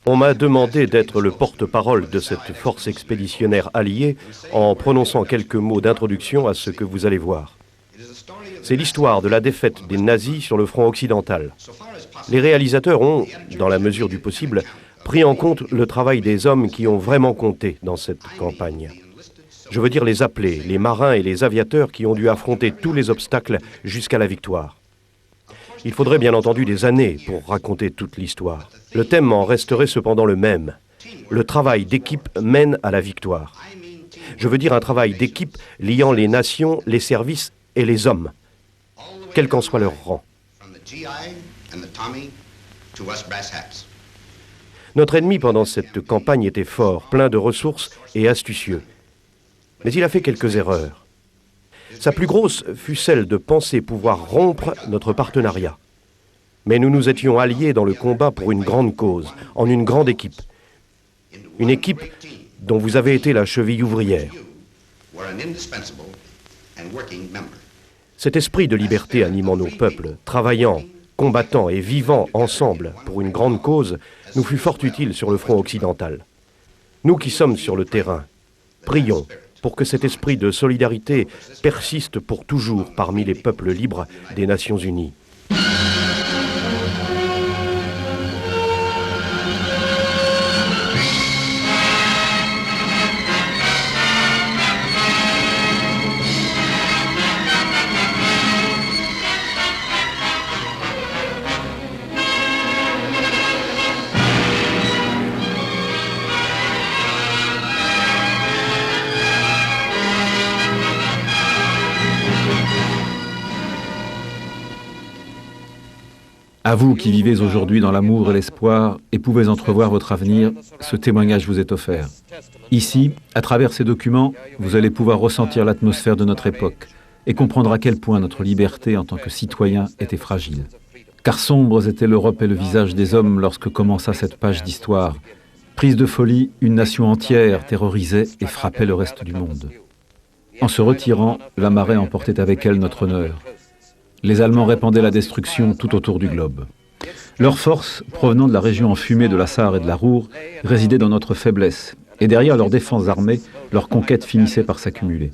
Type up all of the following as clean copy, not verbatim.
On m'a demandé d'être le porte-parole de cette force expéditionnaire alliée en prononçant quelques mots d'introduction à ce que vous allez voir. C'est l'histoire de la défaite des nazis sur le front occidental. Les réalisateurs ont, dans la mesure du possible, pris en compte le travail des hommes qui ont vraiment compté dans cette campagne. Je veux dire les appelés, les marins et les aviateurs qui ont dû affronter tous les obstacles jusqu'à la victoire. Il faudrait bien entendu des années pour raconter toute l'histoire. Le thème en resterait cependant le même. Le travail d'équipe mène à la victoire. Je veux dire un travail d'équipe liant les nations, les services et les hommes, quel qu'en soit leur rang. Notre ennemi pendant cette campagne était fort, plein de ressources et astucieux. Mais il a fait quelques erreurs. Sa plus grosse fut celle de penser pouvoir rompre notre partenariat. Mais nous nous étions alliés dans le combat pour une grande cause, en une grande équipe. Une équipe dont vous avez été la cheville ouvrière. Cet esprit de liberté animant nos peuples, travaillant, combattant et vivant ensemble pour une grande cause, nous fut fort utile sur le front occidental. Nous qui sommes sur le terrain, prions pour que cet esprit de solidarité persiste pour toujours parmi les peuples libres des Nations Unies. À vous qui vivez aujourd'hui dans l'amour et l'espoir et pouvez entrevoir votre avenir, ce témoignage vous est offert. Ici, à travers ces documents, vous allez pouvoir ressentir l'atmosphère de notre époque et comprendre à quel point notre liberté en tant que citoyen était fragile. Car sombres étaient l'Europe et le visage des hommes lorsque commença cette page d'histoire. Prise de folie, une nation entière terrorisait et frappait le reste du monde. En se retirant, la marée emportait avec elle notre honneur. Les Allemands répandaient la destruction tout autour du globe. Leur force, provenant de la région enfumée de la Sarre et de la Ruhr, résidait dans notre faiblesse, et derrière leurs défenses armées, leur conquête finissait par s'accumuler.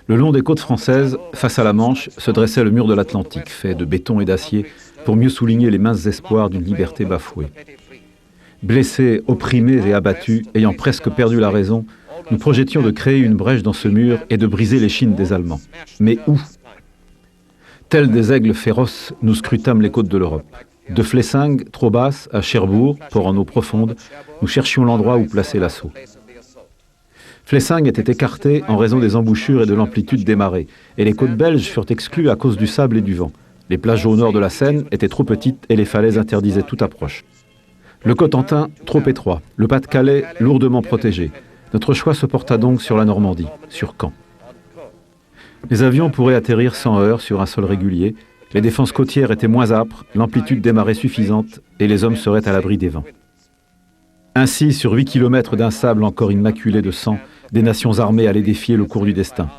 Le long des côtes françaises, face à la Manche, se dressait le mur de l'Atlantique, fait de béton et d'acier, pour mieux souligner les minces espoirs d'une liberté bafouée. Blessés, opprimés et abattus, ayant presque perdu la raison, nous projetions de créer une brèche dans ce mur et de briser l'échine des Allemands. Mais où ? Tels des aigles féroces, nous scrutâmes les côtes de l'Europe. De Flessingue, trop basse, à Cherbourg, port en eau profonde, nous cherchions l'endroit où placer l'assaut. Flessingue était écarté en raison des embouchures et de l'amplitude des marées, et les côtes belges furent exclues à cause du sable et du vent. Les plages au nord de la Seine étaient trop petites et les falaises interdisaient toute approche. Le Cotentin, trop étroit, le Pas-de-Calais, lourdement protégé. Notre choix se porta donc sur la Normandie, sur Caen. Les avions pourraient atterrir sans heurts sur un sol régulier, les défenses côtières étaient moins âpres, l'amplitude des marées suffisante et les hommes seraient à l'abri des vents. Ainsi, sur 8 kilomètres d'un sable encore immaculé de sang, des nations armées allaient défier le cours du destin.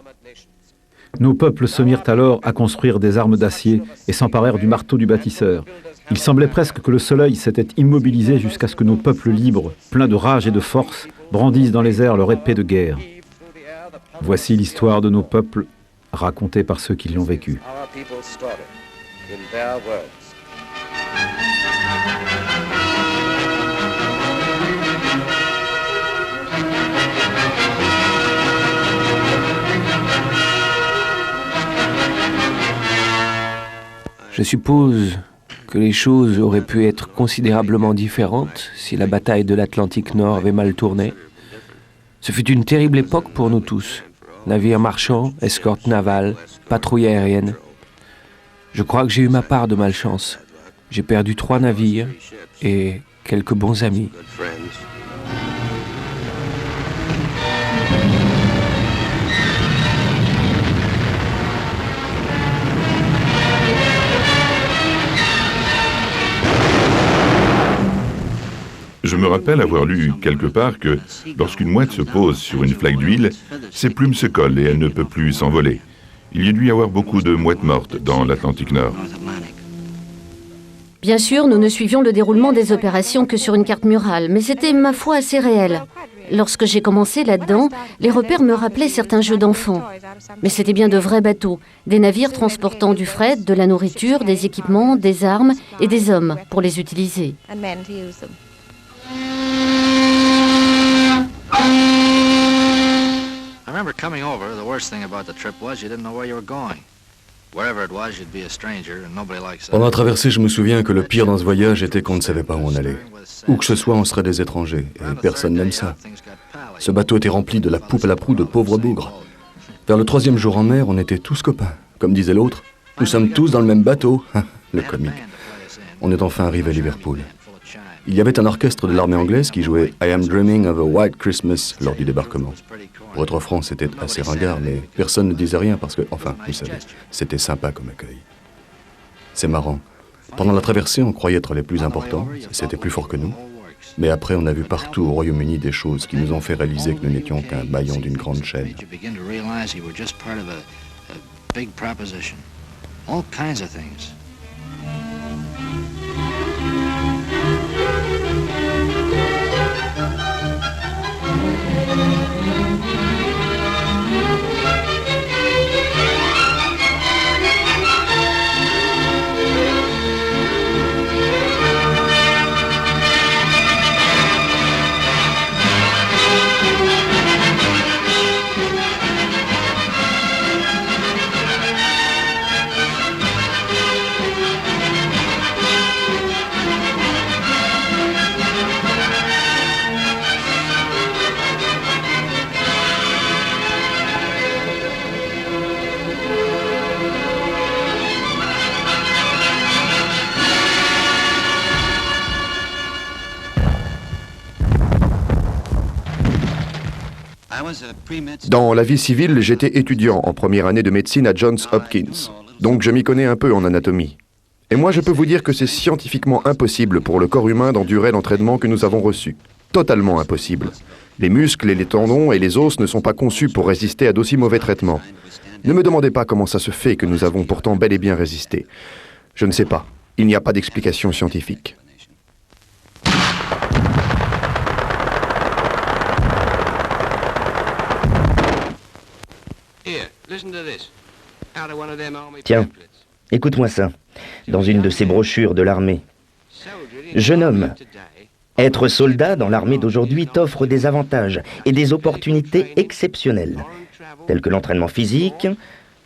Nos peuples se mirent alors à construire des armes d'acier et s'emparèrent du marteau du bâtisseur. Il semblait presque que le soleil s'était immobilisé jusqu'à ce que nos peuples libres, pleins de rage et de force, brandissent dans les airs leur épée de guerre. Voici l'histoire de nos peuples, racontée par ceux qui l'ont vécu. Je suppose que les choses auraient pu être considérablement différentes si la bataille de l'Atlantique Nord avait mal tourné. Ce fut une terrible époque pour nous tous. Navires marchands, escortes navales, patrouilles aériennes. Je crois que j'ai eu ma part de malchance. J'ai perdu 3 navires et quelques bons amis. Je me rappelle avoir lu quelque part que lorsqu'une mouette se pose sur une flaque d'huile, ses plumes se collent et elle ne peut plus s'envoler. Il y a dû y avoir beaucoup de mouettes mortes dans l'Atlantique Nord. Bien sûr, nous ne suivions le déroulement des opérations que sur une carte murale, mais c'était, ma foi, assez réel. Lorsque j'ai commencé là-dedans, les repères me rappelaient certains jeux d'enfants. Mais c'était bien de vrais bateaux, des navires transportant du fret, de la nourriture, des équipements, des armes et des hommes pour les utiliser. I remember coming over, the worst thing about the trip was you didn't know where you were going. Wherever it was, you'd be a stranger and nobody likes that. Pendant la traversée, je me souviens que le pire dans ce voyage était qu'on ne savait pas où on allait. Où que ce soit, on serait des étrangers, et personne n'aime ça. Ce bateau était rempli de la poupe à la proue de pauvres bougres. Vers le 3e jour en mer, on était tous copains. Comme disait l'autre, nous sommes tous dans le même bateau. Le comique. On est enfin arrivé à Liverpool. Il y avait un orchestre de l'armée anglaise qui jouait « I am dreaming of a white Christmas » lors du débarquement. Pour être franc, c'était assez ringard, mais personne ne disait rien parce que, enfin, vous savez, c'était sympa comme accueil. C'est marrant. Pendant la traversée, on croyait être les plus importants, c'était plus fort que nous. Mais après, on a vu partout au Royaume-Uni des choses qui nous ont fait réaliser que nous n'étions qu'un maillon d'une grande chaîne. Dans la vie civile, j'étais étudiant en première année de médecine à Johns Hopkins, donc je m'y connais un peu en anatomie. Et moi je peux vous dire que c'est scientifiquement impossible pour le corps humain d'endurer l'entraînement que nous avons reçu. Totalement impossible. Les muscles et les tendons et les os ne sont pas conçus pour résister à d'aussi mauvais traitements. Ne me demandez pas comment ça se fait que nous avons pourtant bel et bien résisté. Je ne sais pas. Il n'y a pas d'explication scientifique. Tiens, écoute-moi ça, dans une de ces brochures de l'armée. Jeune homme, être soldat dans l'armée d'aujourd'hui t'offre des avantages et des opportunités exceptionnelles, tels que l'entraînement physique,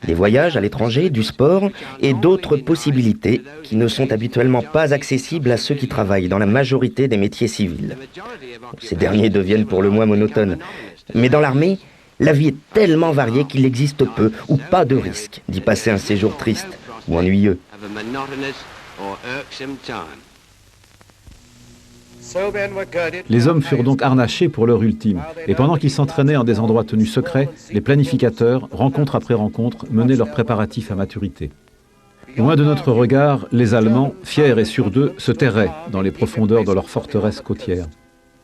des voyages à l'étranger, du sport et d'autres possibilités qui ne sont habituellement pas accessibles à ceux qui travaillent dans la majorité des métiers civils. Ces derniers deviennent pour le moins monotones, mais dans l'armée, la vie est tellement variée qu'il existe peu ou pas de risque d'y passer un séjour triste ou ennuyeux. Les hommes furent donc harnachés pour l'heure ultime, et pendant qu'ils s'entraînaient en des endroits tenus secrets, les planificateurs, rencontre après rencontre, menaient leurs préparatifs à maturité. Loin de notre regard, les Allemands, fiers et sûrs d'eux, se terraient dans les profondeurs de leur forteresse côtière.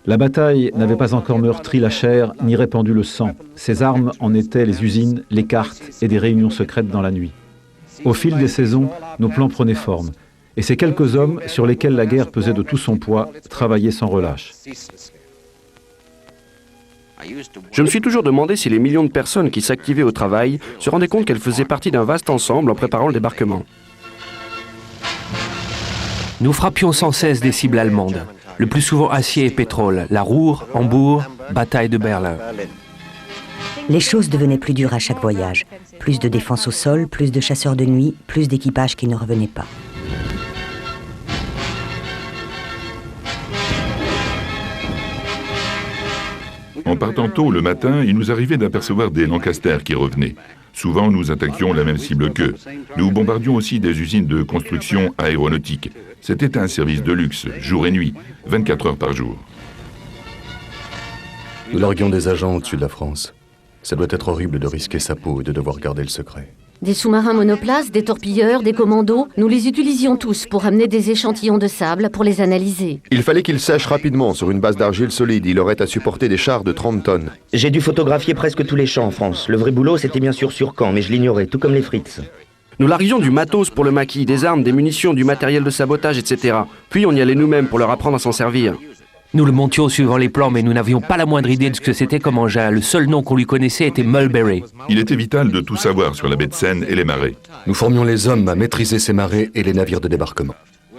La bataille n'avait pas encore meurtri la chair ni répandu le sang. Ses armes en étaient les usines, les cartes et des réunions secrètes dans la nuit. Au fil des saisons, nos plans prenaient forme. Et ces quelques hommes, sur lesquels la guerre pesait de tout son poids, travaillaient sans relâche. Je me suis toujours demandé si les millions de personnes qui s'activaient au travail se rendaient compte qu'elles faisaient partie d'un vaste ensemble en préparant le débarquement. Nous frappions sans cesse des cibles allemandes, le plus souvent acier et pétrole, la Ruhr, Hambourg, bataille de Berlin. Les choses devenaient plus dures à chaque voyage. Plus de défense au sol, plus de chasseurs de nuit, plus d'équipages qui ne revenaient pas. En partant tôt le matin, il nous arrivait d'apercevoir des Lancaster qui revenaient. Souvent, nous attaquions la même cible qu'eux. Nous bombardions aussi des usines de construction aéronautique. C'était un service de luxe, jour et nuit, 24 heures par jour. Nous larguions des agents au-dessus de la France. Ça doit être horrible de risquer sa peau et de devoir garder le secret. Des sous-marins monoplaces, des torpilleurs, des commandos, nous les utilisions tous pour amener des échantillons de sable pour les analyser. Il fallait qu'ils sèchent rapidement sur une base d'argile solide. Il aurait à supporter des chars de 30 tonnes. J'ai dû photographier presque tous les champs en France. Le vrai boulot, c'était bien sûr sur Caen, mais je l'ignorais, tout comme les frites. Nous larguions du matos pour le maquis, des armes, des munitions, du matériel de sabotage, etc. Puis on y allait nous-mêmes pour leur apprendre à s'en servir. Nous le montions suivant les plans, mais nous n'avions pas la moindre idée de ce que c'était comme engin. Le seul nom qu'on lui connaissait était Mulberry. Il était vital de tout savoir sur la baie de Seine et les marais. Nous formions les hommes à maîtriser ces marées et les navires de débarquement.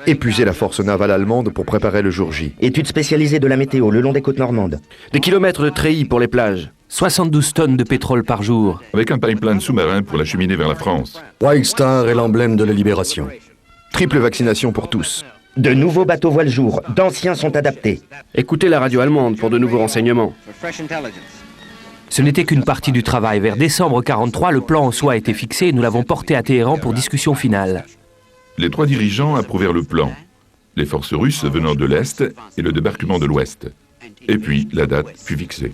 Épuiser la force navale allemande pour préparer le jour J. Études spécialisées de la météo le long des côtes normandes. Des kilomètres de treillis pour les plages. 72 tonnes de pétrole par jour. Avec un pipeline sous-marin pour l'acheminer vers la France. White Star est l'emblème de la libération. Triple vaccination pour tous. De nouveaux bateaux voient le jour, d'anciens sont adaptés. Écoutez la radio allemande pour de nouveaux renseignements. Ce n'était qu'une partie du travail. Vers décembre 1943, le plan en soi a été fixé et nous l'avons porté à Téhéran pour discussion finale. Les 3 dirigeants approuvèrent le plan. Les forces russes venant de l'Est et le débarquement de l'Ouest. Et puis, la date fut fixée.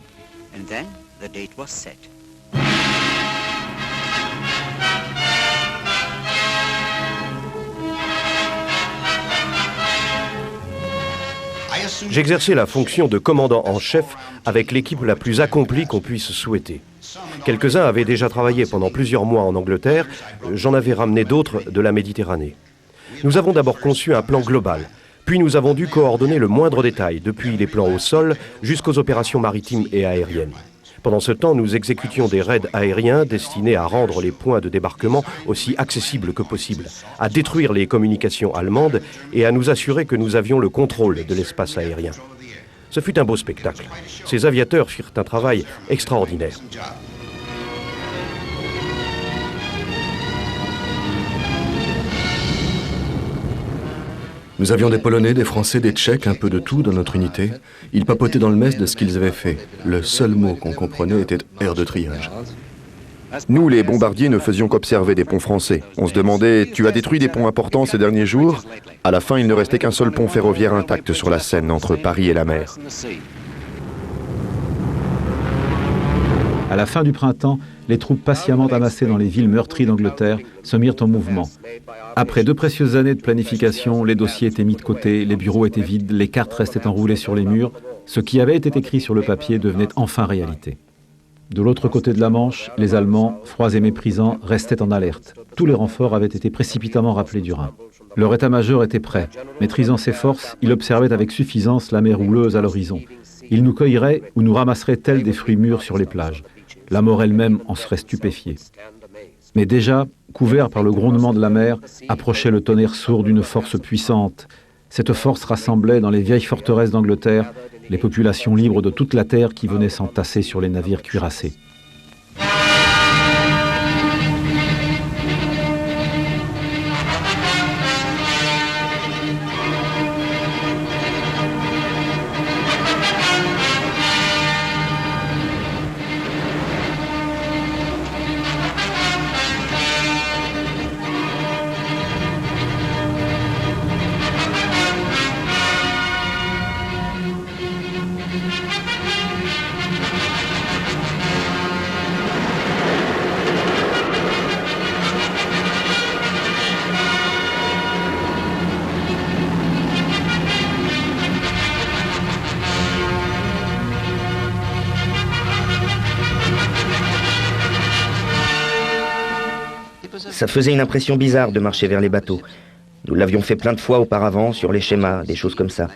J'exerçais la fonction de commandant en chef avec l'équipe la plus accomplie qu'on puisse souhaiter. Quelques-uns avaient déjà travaillé pendant plusieurs mois en Angleterre, j'en avais ramené d'autres de la Méditerranée. Nous avons d'abord conçu un plan global, puis nous avons dû coordonner le moindre détail, depuis les plans au sol jusqu'aux opérations maritimes et aériennes. Pendant ce temps, nous exécutions des raids aériens destinés à rendre les points de débarquement aussi accessibles que possible, à détruire les communications allemandes et à nous assurer que nous avions le contrôle de l'espace aérien. Ce fut un beau spectacle. Ces aviateurs firent un travail extraordinaire. Nous avions des Polonais, des Français, des Tchèques, un peu de tout dans notre unité. Ils papotaient dans le mess de ce qu'ils avaient fait. Le seul mot qu'on comprenait était « air de triage ». Nous, les bombardiers, ne faisions qu'observer des ponts français. On se demandait « Tu as détruit des ponts importants ces derniers jours ?» À la fin, il ne restait qu'un seul pont ferroviaire intact sur la Seine, entre Paris et la mer. À la fin du printemps, les troupes patiemment amassées dans les villes meurtries d'Angleterre se mirent en mouvement. Après 2 précieuses années de planification, les dossiers étaient mis de côté, les bureaux étaient vides, les cartes restaient enroulées sur les murs. Ce qui avait été écrit sur le papier devenait enfin réalité. De l'autre côté de la Manche, les Allemands, froids et méprisants, restaient en alerte. Tous les renforts avaient été précipitamment rappelés du Rhin. Leur état-major était prêt. Maîtrisant ses forces, il observait avec suffisance la mer houleuse à l'horizon. Il nous cueillerait ou nous ramasserait tels des fruits mûrs sur les plages. La mort elle-même en serait stupéfiée. Mais déjà, couvert par le grondement de la mer, approchait le tonnerre sourd d'une force puissante. Cette force rassemblait dans les vieilles forteresses d'Angleterre les populations libres de toute la terre qui venaient s'entasser sur les navires cuirassés. Ça faisait une impression bizarre de marcher vers les bateaux. Nous l'avions fait plein de fois auparavant, sur les schémas, des choses comme ça.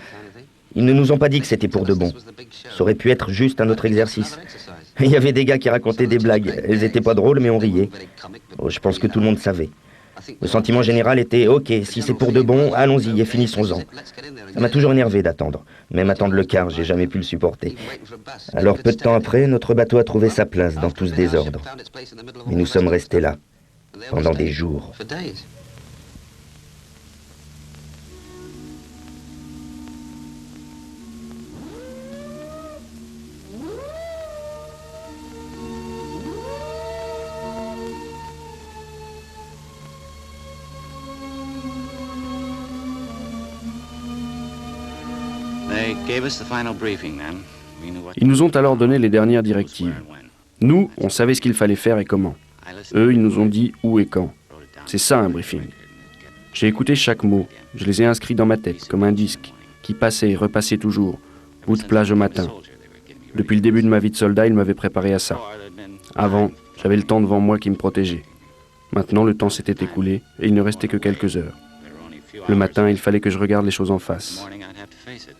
Ils ne nous ont pas dit que c'était pour de bon. Ça aurait pu être juste un autre exercice. Il y avait des gars qui racontaient des blagues. Elles étaient pas drôles, mais on riait. Oh, je pense que tout le monde savait. Le sentiment général était « Ok, si c'est pour de bon, allons-y et finissons-en ». Ça m'a toujours énervé d'attendre. Même attendre le quart, j'ai jamais pu le supporter. Alors peu de temps après, notre bateau a trouvé sa place dans tout ce désordre. Mais nous sommes restés là, pendant des jours. Ils nous ont alors donné les dernières directives. Nous, on savait ce qu'il fallait faire et comment. Eux, ils nous ont dit où et quand. C'est ça un briefing. J'ai écouté chaque mot, je les ai inscrits dans ma tête, comme un disque, qui passait et repassait toujours, bout de plage au matin. Depuis le début de ma vie de soldat, ils m'avaient préparé à ça. Avant, j'avais le temps devant moi qui me protégeait. Maintenant, le temps s'était écoulé et il ne restait que quelques heures. Le matin, il fallait que je regarde les choses en face.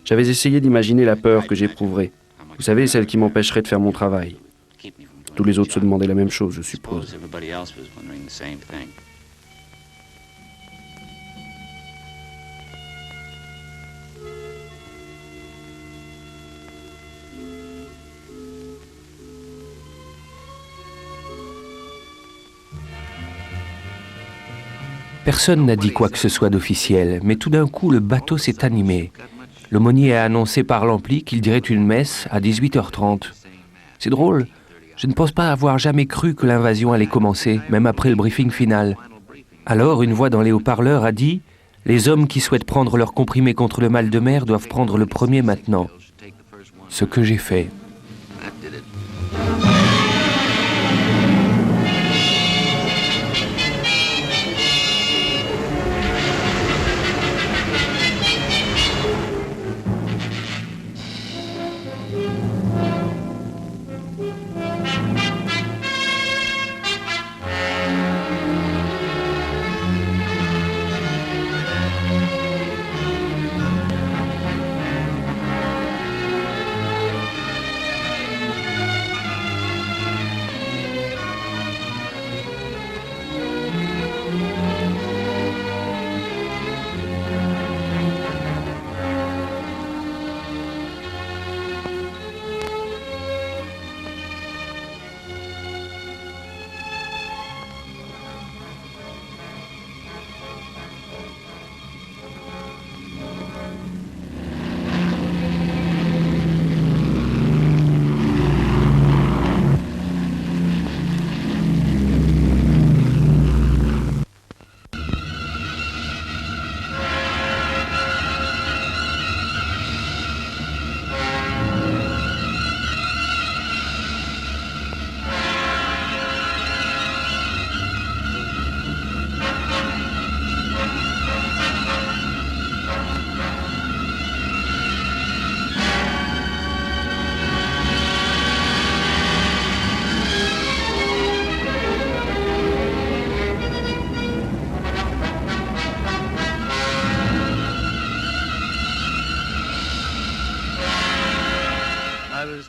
J'avais essayé d'imaginer la peur que j'éprouverais. Vous savez, celle qui m'empêcherait de faire mon travail. Tous les autres se demandaient la même chose, je suppose. Personne n'a dit quoi que ce soit d'officiel, mais tout d'un coup, le bateau s'est animé. L'aumônier a annoncé par l'ampli qu'il dirait une messe à 18h30. C'est drôle, je ne pense pas avoir jamais cru que l'invasion allait commencer, même après le briefing final. Alors, une voix dans les haut-parleurs a dit « Les hommes qui souhaitent prendre leur comprimé contre le mal de mer doivent prendre le premier maintenant. » Ce que j'ai fait.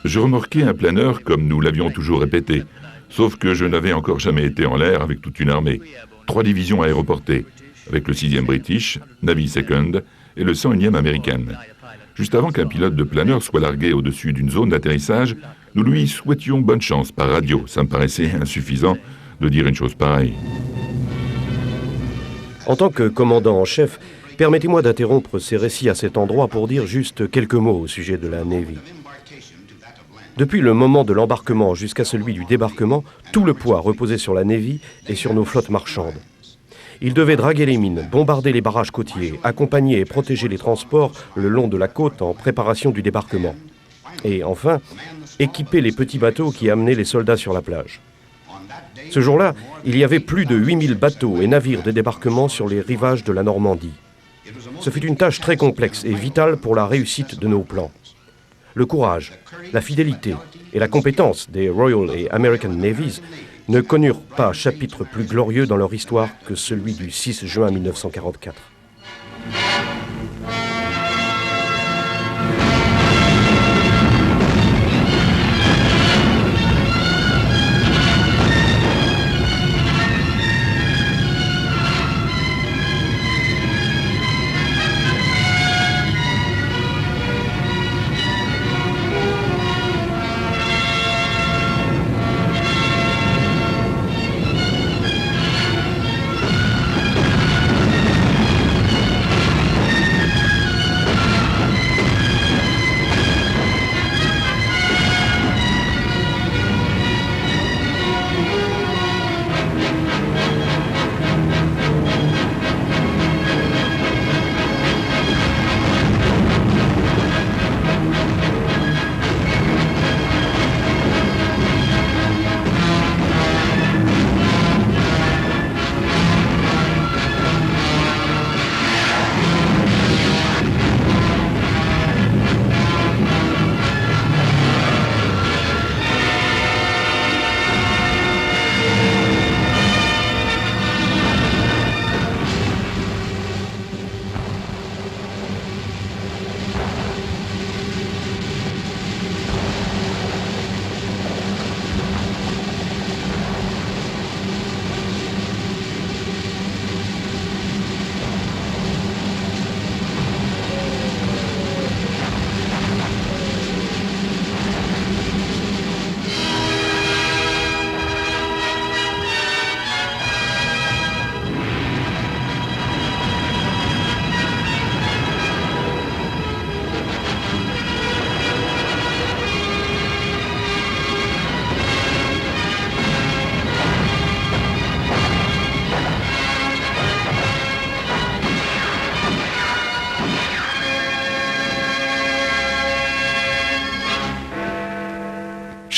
Je remorquais un planeur comme nous l'avions toujours répété, sauf que je n'avais encore jamais été en l'air avec toute une armée. 3 divisions aéroportées, avec le 6e British, Navy Second et le 101e American. Juste avant qu'un pilote de planeur soit largué au-dessus d'une zone d'atterrissage, nous lui souhaitions bonne chance par radio. Ça me paraissait insuffisant de dire une chose pareille. En tant que commandant en chef, permettez-moi d'interrompre ces récits à cet endroit pour dire juste quelques mots au sujet de la Navy. Depuis le moment de l'embarquement jusqu'à celui du débarquement, tout le poids reposait sur la Navy et sur nos flottes marchandes. Ils devaient draguer les mines, bombarder les barrages côtiers, accompagner et protéger les transports le long de la côte en préparation du débarquement. Et enfin, équiper les petits bateaux qui amenaient les soldats sur la plage. Ce jour-là, il y avait plus de 8000 bateaux et navires de débarquement sur les rivages de la Normandie. Ce fut une tâche très complexe et vitale pour la réussite de nos plans. Le courage, la fidélité et la compétence des Royal et American Navies ne connurent pas chapitre plus glorieux dans leur histoire que celui du 6 juin 1944.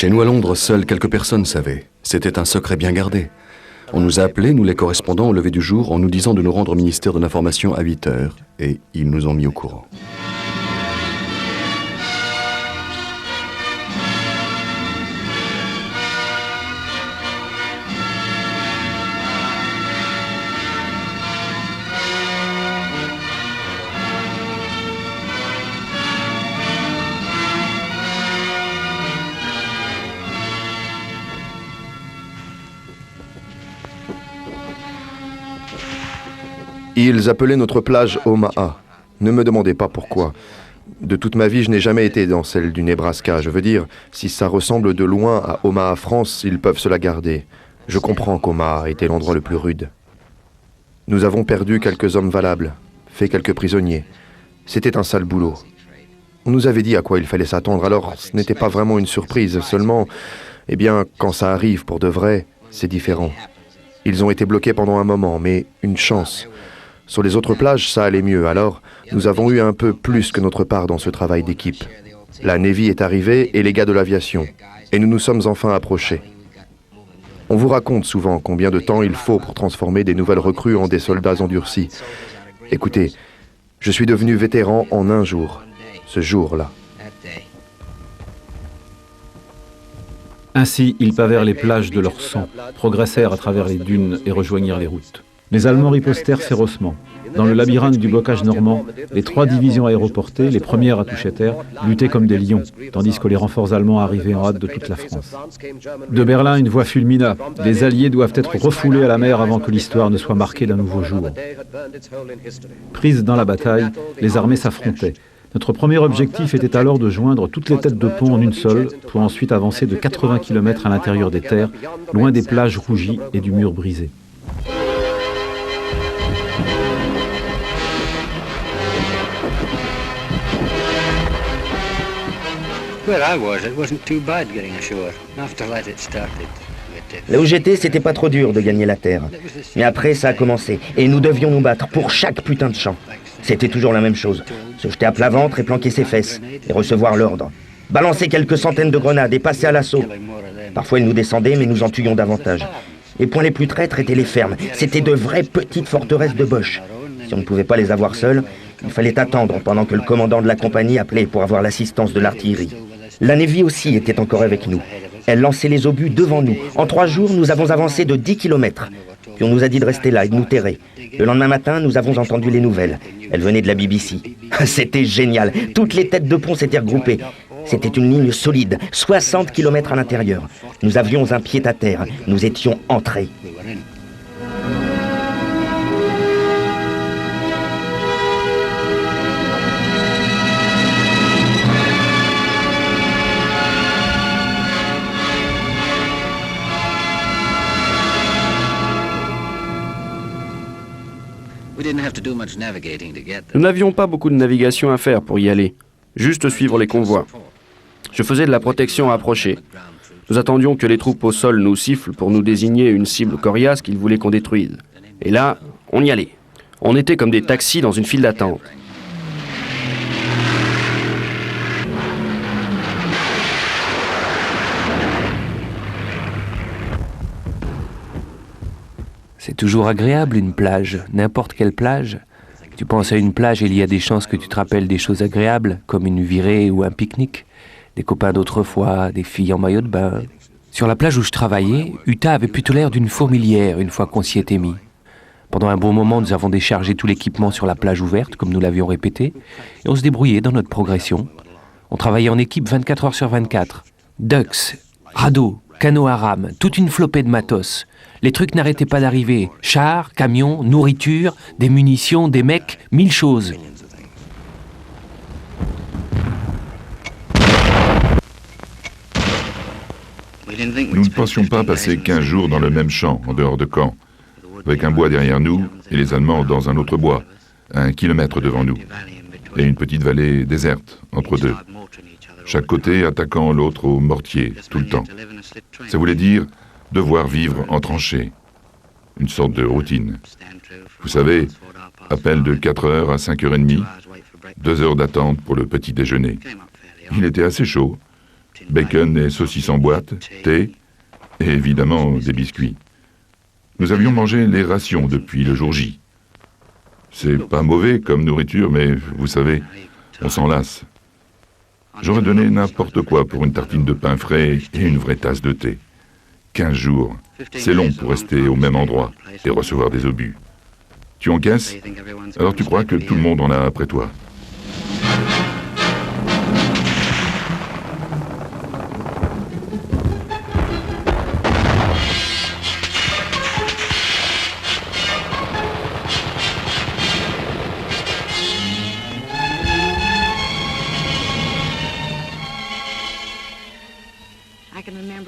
Chez nous à Londres, seules quelques personnes savaient. C'était un secret bien gardé. On nous a appelés, nous les correspondants, au lever du jour, en nous disant de nous rendre au ministère de l'Information à 8 heures. Et ils nous ont mis au courant. Ils appelaient notre plage Omaha. Ne me demandez pas pourquoi. De toute ma vie, je n'ai jamais été dans celle du Nebraska. Je veux dire, si ça ressemble de loin à Omaha, France, ils peuvent se la garder. Je comprends qu'Omaha était l'endroit le plus rude. Nous avons perdu quelques hommes valables, fait quelques prisonniers. C'était un sale boulot. On nous avait dit à quoi il fallait s'attendre, alors ce n'était pas vraiment une surprise. Seulement, eh bien, quand ça arrive pour de vrai, c'est différent. Ils ont été bloqués pendant un moment, mais une chance. Sur les autres plages, ça allait mieux, alors nous avons eu un peu plus que notre part dans ce travail d'équipe. La Navy est arrivée et les gars de l'aviation, et nous nous sommes enfin approchés. On vous raconte souvent combien de temps il faut pour transformer des nouvelles recrues en des soldats endurcis. Écoutez, je suis devenu vétéran en un jour, ce jour-là. Ainsi, ils pavèrent les plages de leur sang, progressèrent à travers les dunes et rejoignirent les routes. Les Allemands ripostèrent férocement. Dans le labyrinthe du blocage normand, les 3 divisions aéroportées, les premières à toucher terre, luttaient comme des lions, tandis que les renforts allemands arrivaient en hâte de toute la France. De Berlin, une voix fulmina. Les Alliés doivent être refoulés à la mer avant que l'histoire ne soit marquée d'un nouveau jour. Prises dans la bataille, les armées s'affrontaient. Notre premier objectif était alors de joindre toutes les têtes de pont en une seule, pour ensuite avancer de 80 km à l'intérieur des terres, loin des plages rougies et du mur brisé. Là où j'étais, c'était pas trop dur de gagner la terre. Mais après, ça a commencé. Et nous devions nous battre pour chaque putain de champ. C'était toujours la même chose. Se jeter à plat ventre et planquer ses fesses. Et recevoir l'ordre. Balancer quelques centaines de grenades et passer à l'assaut. Parfois, ils nous descendaient, mais nous en tuions davantage. Les points les plus traîtres étaient les fermes. C'était de vraies petites forteresses de Boche. Si on ne pouvait pas les avoir seuls, il fallait attendre pendant que le commandant de la compagnie appelait pour avoir l'assistance de l'artillerie. La Navy aussi était encore avec nous. Elle lançait les obus devant nous. En 3 jours, nous avons avancé de 10 km. Puis on nous a dit de rester là et de nous terrer. Le lendemain matin, nous avons entendu les nouvelles. Elles venaient de la BBC. C'était génial. Toutes les têtes de pont s'étaient regroupées. C'était une ligne solide, 60 km à l'intérieur. Nous avions un pied-à-terre. Nous étions entrés. Nous n'avions pas beaucoup de navigation à faire pour y aller, juste suivre les convois. Je faisais de la protection approchée. Nous attendions que les troupes au sol nous sifflent pour nous désigner une cible coriace qu'ils voulaient qu'on détruise. Et là, on y allait. On était comme des taxis dans une file d'attente. C'est toujours agréable une plage, n'importe quelle plage. Tu penses à une plage et il y a des chances que tu te rappelles des choses agréables, comme une virée ou un pique-nique, des copains d'autrefois, des filles en maillot de bain. Sur la plage où je travaillais, Utah avait plutôt l'air d'une fourmilière une fois qu'on s'y était mis. Pendant un bon moment, nous avons déchargé tout l'équipement sur la plage ouverte, comme nous l'avions répété, et on se débrouillait dans notre progression. On travaillait en équipe 24 heures sur 24. Ducks, radeaux, canots à rame, toute une flopée de matos. Les trucs n'arrêtaient pas d'arriver. Chars, camions, nourriture, des munitions, des mecs, 1000 choses. Nous ne pensions pas passer 15 jours dans le même champ, en dehors de Caen, avec un bois derrière nous et les Allemands dans un autre bois, à 1 kilomètre devant nous, et une petite vallée déserte entre deux. Chaque côté attaquant l'autre au mortier, tout le temps. Ça voulait dire devoir vivre en tranchée. Une sorte de routine. Vous savez, appel de 4h à 5h30, 2 heures d'attente pour le petit déjeuner. Il était assez chaud. bacon et saucisses en boîte, thé et évidemment des biscuits. Nous avions mangé les rations depuis le jour J. C'est pas mauvais comme nourriture, mais vous savez, on s'en lasse. J'aurais donné n'importe quoi pour une tartine de pain frais et une vraie tasse de thé. 15 jours, c'est long pour rester au même endroit et recevoir des obus. Tu encaisses? Alors tu crois que tout le monde en a après toi?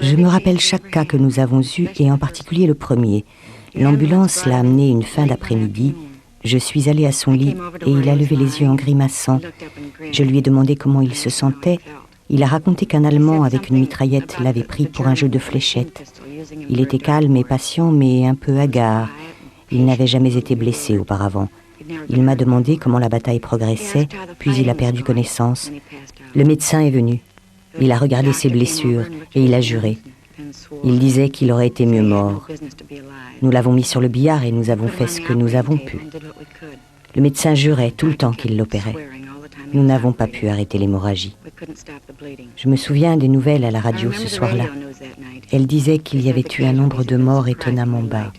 Je me rappelle chaque cas que nous avons eu, et en particulier le premier. L'ambulance l'a amené une fin d'après-midi. Je suis allée à son lit et il a levé les yeux en grimaçant. Je lui ai demandé comment il se sentait. Il a raconté qu'un Allemand avec une mitraillette l'avait pris pour un jeu de fléchettes. Il était calme et patient, mais un peu hagard. Il n'avait jamais été blessé auparavant. Il m'a demandé comment la bataille progressait, puis il a perdu connaissance. Le médecin est venu. Il a regardé ses blessures et il a juré. Il disait qu'il aurait été mieux mort. Nous l'avons mis sur le billard et nous avons fait ce que nous avons pu. Le médecin jurait tout le temps qu'il l'opérait. Nous n'avons pas pu arrêter l'hémorragie. Je me souviens des nouvelles à la radio ce soir-là. Elle disait qu'il y avait eu un nombre de morts étonnamment bas.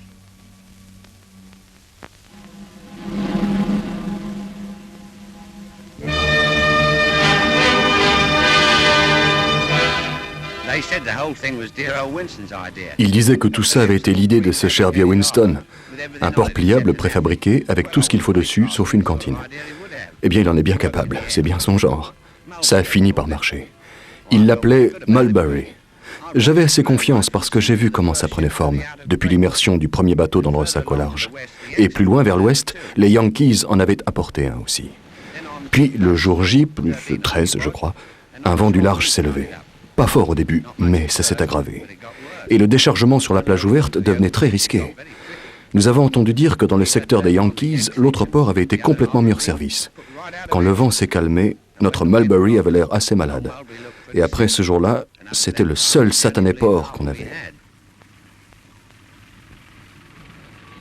Il disait que tout ça avait été l'idée de ce cher vieux Winston. Un port pliable préfabriqué avec tout ce qu'il faut dessus, sauf une cantine. Eh bien, il en est bien capable, c'est bien son genre. Ça a fini par marcher. Il l'appelait Mulberry. J'avais assez confiance parce que j'ai vu comment ça prenait forme, depuis l'immersion du premier bateau dans le sac au large. Et plus loin vers l'ouest, les Yankees en avaient apporté un aussi. Puis, le jour J, plus 13, je crois, un vent du large s'est levé. Pas fort au début, mais ça s'est aggravé. Et le déchargement sur la plage ouverte devenait très risqué. Nous avons entendu dire que dans le secteur des Yankees, l'autre port avait été complètement mis hors service. Quand le vent s'est calmé, notre Mulberry avait l'air assez malade. Et après ce jour-là, c'était le seul satané port qu'on avait.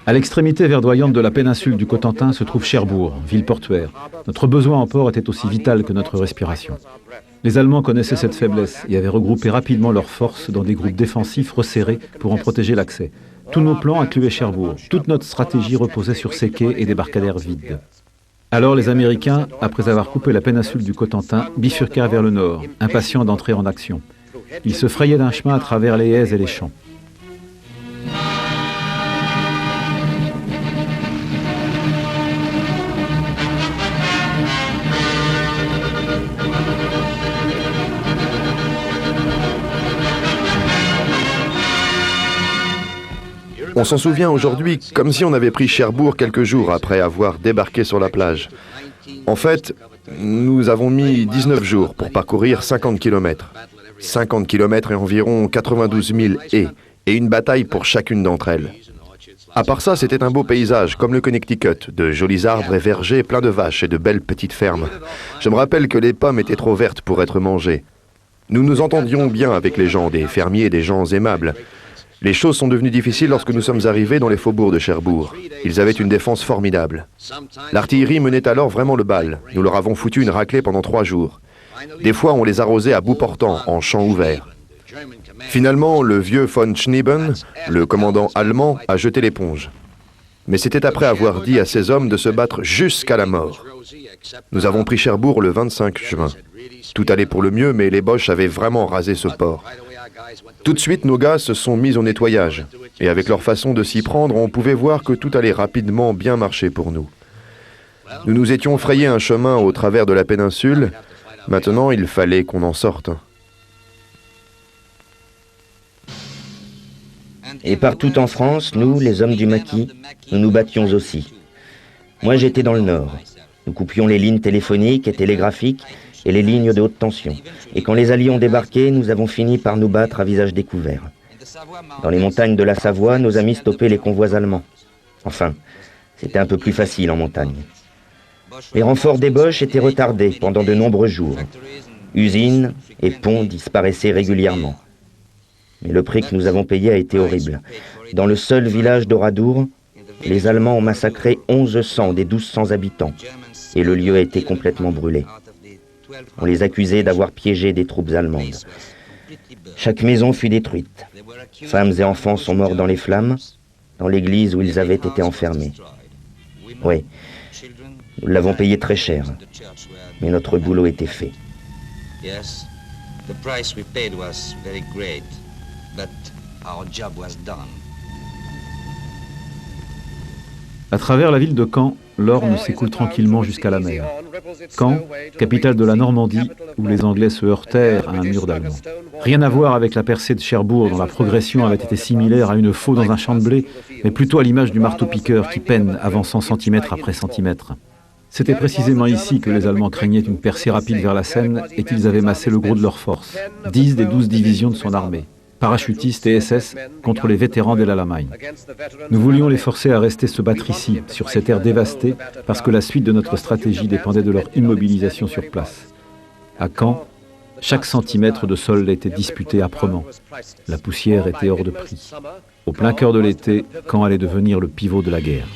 À l'extrémité verdoyante de la péninsule du Cotentin se trouve Cherbourg, ville portuaire. Notre besoin en port était aussi vital que notre respiration. Les Allemands connaissaient cette faiblesse et avaient regroupé rapidement leurs forces dans des groupes défensifs resserrés pour en protéger l'accès. Tous nos plans incluaient Cherbourg. Toute notre stratégie reposait sur ces quais et débarcadères vides. Alors les Américains, après avoir coupé la péninsule du Cotentin, bifurquèrent vers le nord, impatients d'entrer en action. Ils se frayaient d'un chemin à travers les haies et les champs. On s'en souvient aujourd'hui comme si on avait pris Cherbourg quelques jours après avoir débarqué sur la plage. En fait, nous avons mis 19 jours pour parcourir 50 km. 50 km et environ 92 000 haies, et une bataille pour chacune d'entre elles. À part ça, c'était un beau paysage, comme le Connecticut, de jolis arbres et vergers pleins de vaches et de belles petites fermes. Je me rappelle que les pommes étaient trop vertes pour être mangées. Nous nous entendions bien avec les gens, des fermiers et des gens aimables. Les choses sont devenues difficiles lorsque nous sommes arrivés dans les faubourgs de Cherbourg. Ils avaient une défense formidable. L'artillerie menait alors vraiment le bal. Nous leur avons foutu une raclée pendant 3 jours. Des fois, on les arrosait à bout portant, en champ ouvert. Finalement, le vieux von Schneeben, le commandant allemand, a jeté l'éponge. Mais c'était après avoir dit à ses hommes de se battre jusqu'à la mort. Nous avons pris Cherbourg le 25 juin. Tout allait pour le mieux, mais les Boches avaient vraiment rasé ce port. Tout de suite, nos gars se sont mis au nettoyage. Et avec leur façon de s'y prendre, on pouvait voir que tout allait rapidement bien marcher pour nous. Nous nous étions frayé un chemin au travers de la péninsule. Maintenant, il fallait qu'on en sorte. Et partout en France, nous, les hommes du maquis, nous nous battions aussi. Moi, j'étais dans le nord. Nous coupions les lignes téléphoniques et télégraphiques et les lignes de haute tension. Et quand les Alliés ont débarqué, nous avons fini par nous battre à visage découvert. Dans les montagnes de la Savoie, nos amis stoppaient les convois allemands. Enfin, c'était un peu plus facile en montagne. Les renforts des Boches étaient retardés pendant de nombreux jours. Usines et ponts disparaissaient régulièrement. Mais le prix que nous avons payé a été horrible. Dans le seul village d'Oradour, les Allemands ont massacré 1100 des 1200 habitants et le lieu a été complètement brûlé. On les accusait d'avoir piégé des troupes allemandes. Chaque maison fut détruite. Femmes et enfants sont morts dans les flammes, dans l'église où ils avaient été enfermés. Oui, nous l'avons payé très cher, mais notre boulot était fait. Yes, the price we paid was very great, but our job was done. À travers la ville de Caen, l'Orne s'écoule tranquillement jusqu'à la mer. Caen, capitale de la Normandie, où les Anglais se heurtèrent à un mur d'Allemands. Rien à voir avec la percée de Cherbourg, dont la progression avait été similaire à une faux dans un champ de blé, mais plutôt à l'image du marteau-piqueur qui peine, avançant centimètre après centimètre. C'était précisément ici que les Allemands craignaient une percée rapide vers la Seine et qu'ils avaient massé le gros de leurs forces, 10 des 12 divisions de son armée, parachutistes et SS, contre les vétérans de l'Allemagne. Nous voulions les forcer à rester se battre ici, sur ces terres dévastées, parce que la suite de notre stratégie dépendait de leur immobilisation sur place. À Caen, chaque centimètre de sol était disputé âprement. La poussière était hors de prix. Au plein cœur de l'été, Caen allait devenir le pivot de la guerre.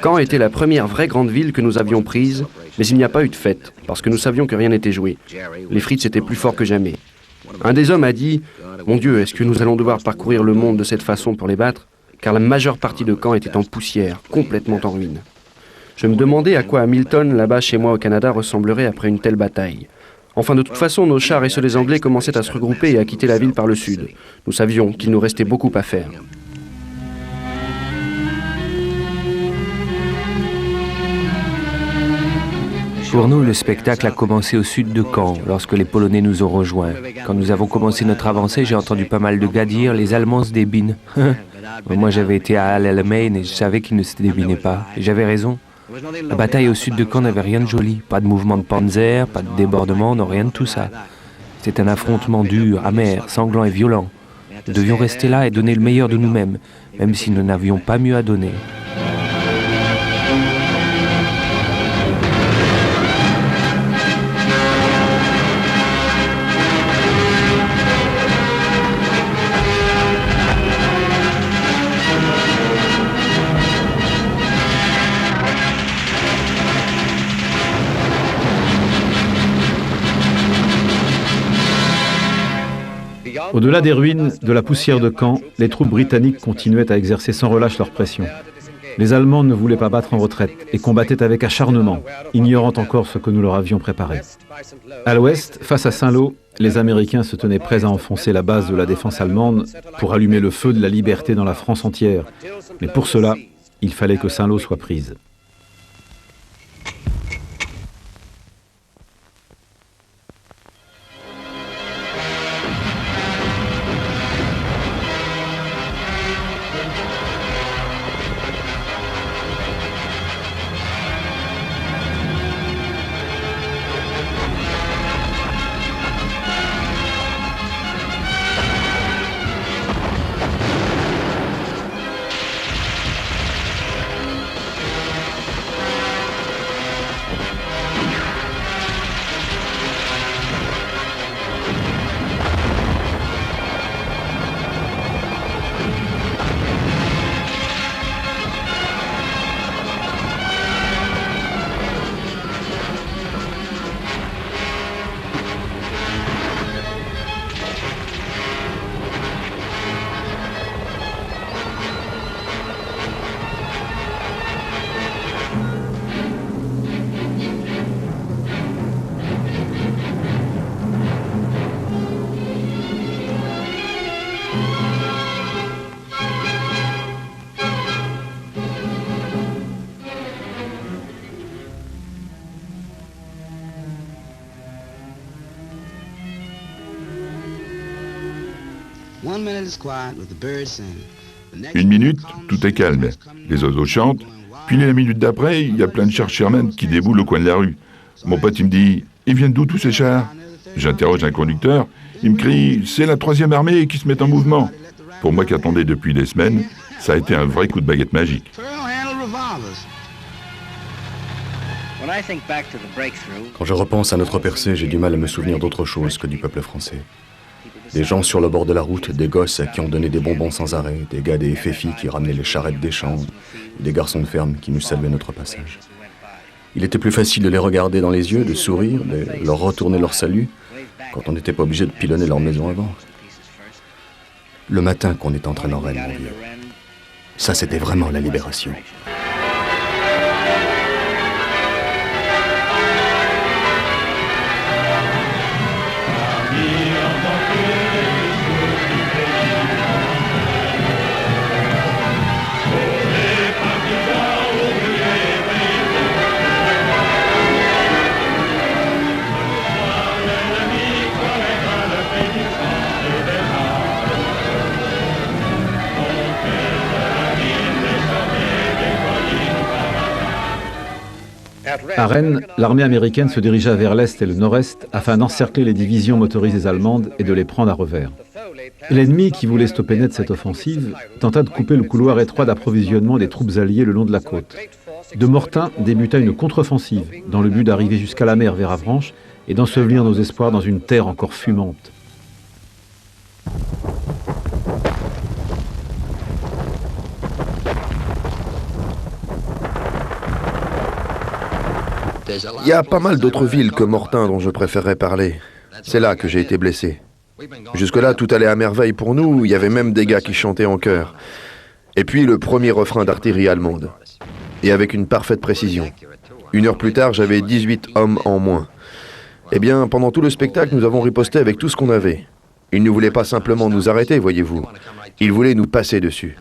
Caen était la première vraie grande ville que nous avions prise, mais il n'y a pas eu de fête, parce que nous savions que rien n'était joué. Les Fritz étaient plus forts que jamais. Un des hommes a dit « Mon Dieu, est-ce que nous allons devoir parcourir le monde de cette façon pour les battre ?» Car la majeure partie de Caen était en poussière, complètement en ruine. Je me demandais à quoi Hamilton, là-bas chez moi au Canada, ressemblerait après une telle bataille. Enfin, de toute façon, nos chars et ceux des Anglais commençaient à se regrouper et à quitter la ville par le sud. Nous savions qu'il nous restait beaucoup à faire. Pour nous, le spectacle a commencé au sud de Caen, lorsque les Polonais nous ont rejoints. Quand nous avons commencé notre avancée, j'ai entendu pas mal de gars dire « les Allemands se débinent ». Moi, j'avais été à Al-Alamein et je savais qu'ils ne se débinaient pas. Et j'avais raison. La bataille au sud de Caen n'avait rien de joli. Pas de mouvement de panzer, pas de débordement, non, rien de tout ça. C'était un affrontement dur, amer, sanglant et violent. Nous devions rester là et donner le meilleur de nous-mêmes, même si nous n'avions pas mieux à donner. Au-delà des ruines, de la poussière de Caen, les troupes britanniques continuaient à exercer sans relâche leur pression. Les Allemands ne voulaient pas battre en retraite et combattaient avec acharnement, ignorant encore ce que nous leur avions préparé. À l'ouest, face à Saint-Lô, les Américains se tenaient prêts à enfoncer la base de la défense allemande pour allumer le feu de la liberté dans la France entière. Mais pour cela, il fallait que Saint-Lô soit prise. Une minute, tout est calme. Les oiseaux chantent. Puis la minute d'après, il y a plein de chars Sherman qui déboulent au coin de la rue. Mon pote, il me dit « Ils viennent d'où tous ces chars ?» J'interroge un conducteur. Il me crie « C'est la 3e armée qui se met en mouvement !» Pour moi qui attendais depuis des semaines, ça a été un vrai coup de baguette magique. Quand je repense à notre percée, j'ai du mal à me souvenir d'autre chose que du peuple français. Des gens sur le bord de la route, des gosses à qui on donnait des bonbons sans arrêt, des gars des féfis qui ramenaient les charrettes des champs, des garçons de ferme qui nous saluaient notre passage. Il était plus facile de les regarder dans les yeux, de sourire, de leur retourner leur salut, quand on n'était pas obligé de pilonner leur maison avant. Le matin qu'on est entré en Rennes, mon vieux. Ça, c'était vraiment la libération. À Rennes, l'armée américaine se dirigea vers l'est et le nord-est afin d'encercler les divisions motorisées allemandes et de les prendre à revers. L'ennemi, qui voulait stopper net cette offensive, tenta de couper le couloir étroit d'approvisionnement des troupes alliées le long de la côte. De Mortain débuta une contre-offensive dans le but d'arriver jusqu'à la mer vers Avranches et d'ensevelir nos espoirs dans une terre encore fumante. Il y a pas mal d'autres villes que Mortain dont je préférerais parler. C'est là que j'ai été blessé. Jusque-là, tout allait à merveille pour nous, il y avait même des gars qui chantaient en chœur. Et puis le premier refrain d'artillerie allemande. Et avec une parfaite précision. 1 heure plus tard, j'avais 18 hommes en moins. Eh bien, pendant tout le spectacle, nous avons riposté avec tout ce qu'on avait. Ils ne voulaient pas simplement nous arrêter, voyez-vous. Ils voulaient nous passer dessus.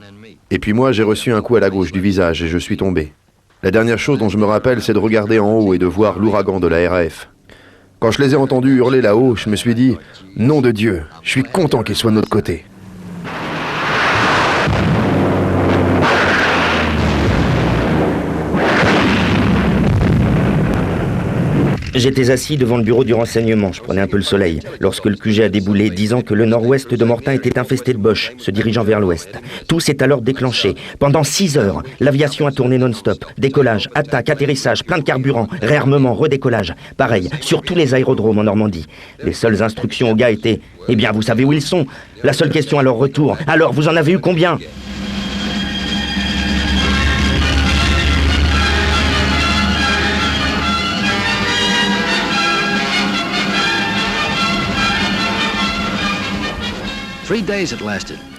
Et puis moi, j'ai reçu un coup à la gauche du visage et je suis tombé. La dernière chose dont je me rappelle, c'est de regarder en haut et de voir l'ouragan de la RAF. Quand je les ai entendus hurler là-haut, je me suis dit « Nom de Dieu, je suis content qu'ils soient de notre côté ». J'étais assis devant le bureau du renseignement, je prenais un peu le soleil, lorsque le QG a déboulé, disant que le nord-ouest de Mortain était infesté de Boches, se dirigeant vers l'ouest. Tout s'est alors déclenché. Pendant 6 heures, l'aviation a tourné non-stop. Décollage, attaque, atterrissage, plein de carburant, réarmement, redécollage. Pareil, sur tous les aérodromes en Normandie. Les seules instructions aux gars étaient « Eh bien, vous savez où ils sont ?» La seule question à leur retour « Alors, vous en avez eu combien ?»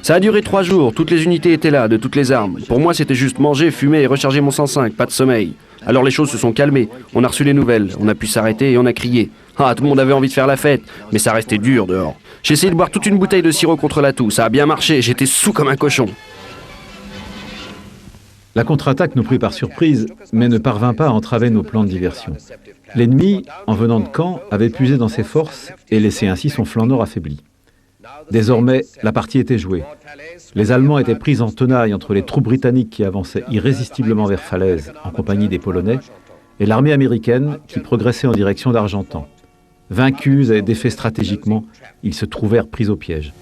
Ça a duré 3 jours, toutes les unités étaient là, de toutes les armes. Pour moi, c'était juste manger, fumer et recharger mon 105, pas de sommeil. Alors les choses se sont calmées, on a reçu les nouvelles, on a pu s'arrêter et on a crié. Ah, tout le monde avait envie de faire la fête, mais ça restait dur dehors. J'ai essayé de boire toute une bouteille de sirop contre la toux, ça a bien marché, j'étais saoul comme un cochon. La contre-attaque nous prit par surprise, mais ne parvint pas à entraver nos plans de diversion. L'ennemi, en venant de Caen, avait puisé dans ses forces et laissé ainsi son flanc nord affaibli. Désormais, la partie était jouée. Les Allemands étaient pris en tenaille entre les troupes britanniques qui avançaient irrésistiblement vers Falaise en compagnie des Polonais et l'armée américaine qui progressait en direction d'Argentan. Vaincus et défaits stratégiquement, ils se trouvèrent pris au piège.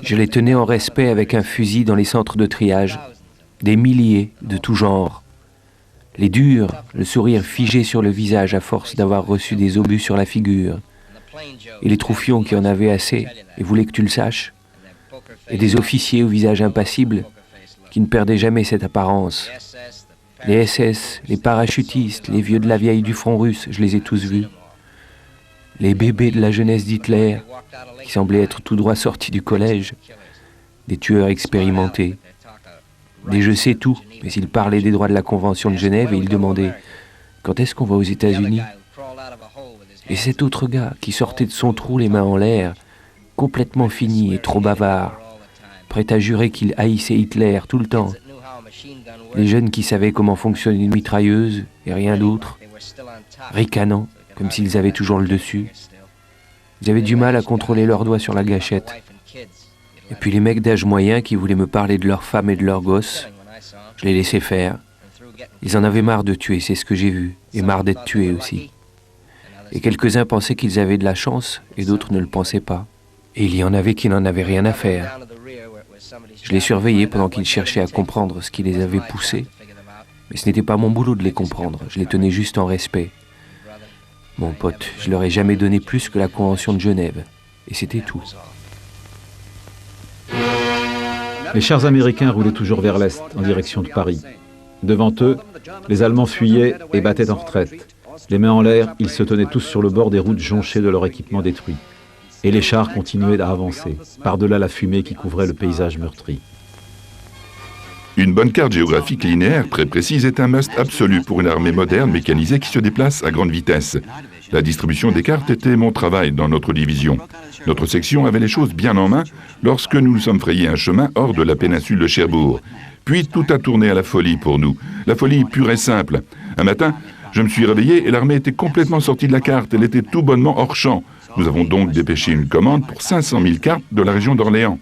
Je les tenais en respect avec un fusil dans les centres de triage, des milliers de tout genre. Les durs, le sourire figé sur le visage à force d'avoir reçu des obus sur la figure. Et les troufions qui en avaient assez et voulaient que tu le saches. Et des officiers au visage impassible qui ne perdaient jamais cette apparence. Les SS, les parachutistes, les vieux de la vieille du front russe, je les ai tous vus. Les bébés de la jeunesse d'Hitler, qui semblaient être tout droit sortis du collège. Des tueurs expérimentés. Des je sais tout, mais ils parlaient des droits de la Convention de Genève et ils demandaient « Quand est-ce qu'on va aux États-Unis » Et cet autre gars qui sortait de son trou les mains en l'air, complètement fini et trop bavard, prêt à jurer qu'il haïssait Hitler tout le temps. Les jeunes qui savaient comment fonctionne une mitrailleuse et rien d'autre, ricanant comme s'ils avaient toujours le dessus. Ils avaient du mal à contrôler leurs doigts sur la gâchette. Et puis les mecs d'âge moyen qui voulaient me parler de leurs femmes et de leurs gosses, je les laissais faire. Ils en avaient marre de tuer, c'est ce que j'ai vu, et marre d'être tués aussi. Et quelques-uns pensaient qu'ils avaient de la chance, et d'autres ne le pensaient pas. Et il y en avait qui n'en avaient rien à faire. Je les surveillais pendant qu'ils cherchaient à comprendre ce qui les avait poussés, mais ce n'était pas mon boulot de les comprendre, je les tenais juste en respect. Mon pote, je leur ai jamais donné plus que la Convention de Genève, et c'était tout. Les chars américains roulaient toujours vers l'est, en direction de Paris. Devant eux, les Allemands fuyaient et battaient en retraite. Les mains en l'air, ils se tenaient tous sur le bord des routes jonchées de leur équipement détruit. Et les chars continuaient à avancer, par-delà la fumée qui couvrait le paysage meurtri. Une bonne carte géographique linéaire très précise est un must absolu pour une armée moderne mécanisée qui se déplace à grande vitesse. La distribution des cartes était mon travail dans notre division. Notre section avait les choses bien en main lorsque nous nous sommes frayés un chemin hors de la péninsule de Cherbourg. Puis tout a tourné à la folie pour nous. La folie pure et simple. Un matin, je me suis réveillé et l'armée était complètement sortie de la carte. Elle était tout bonnement hors champ. Nous avons donc dépêché une commande pour 500 000 cartes de la région d'Orléans.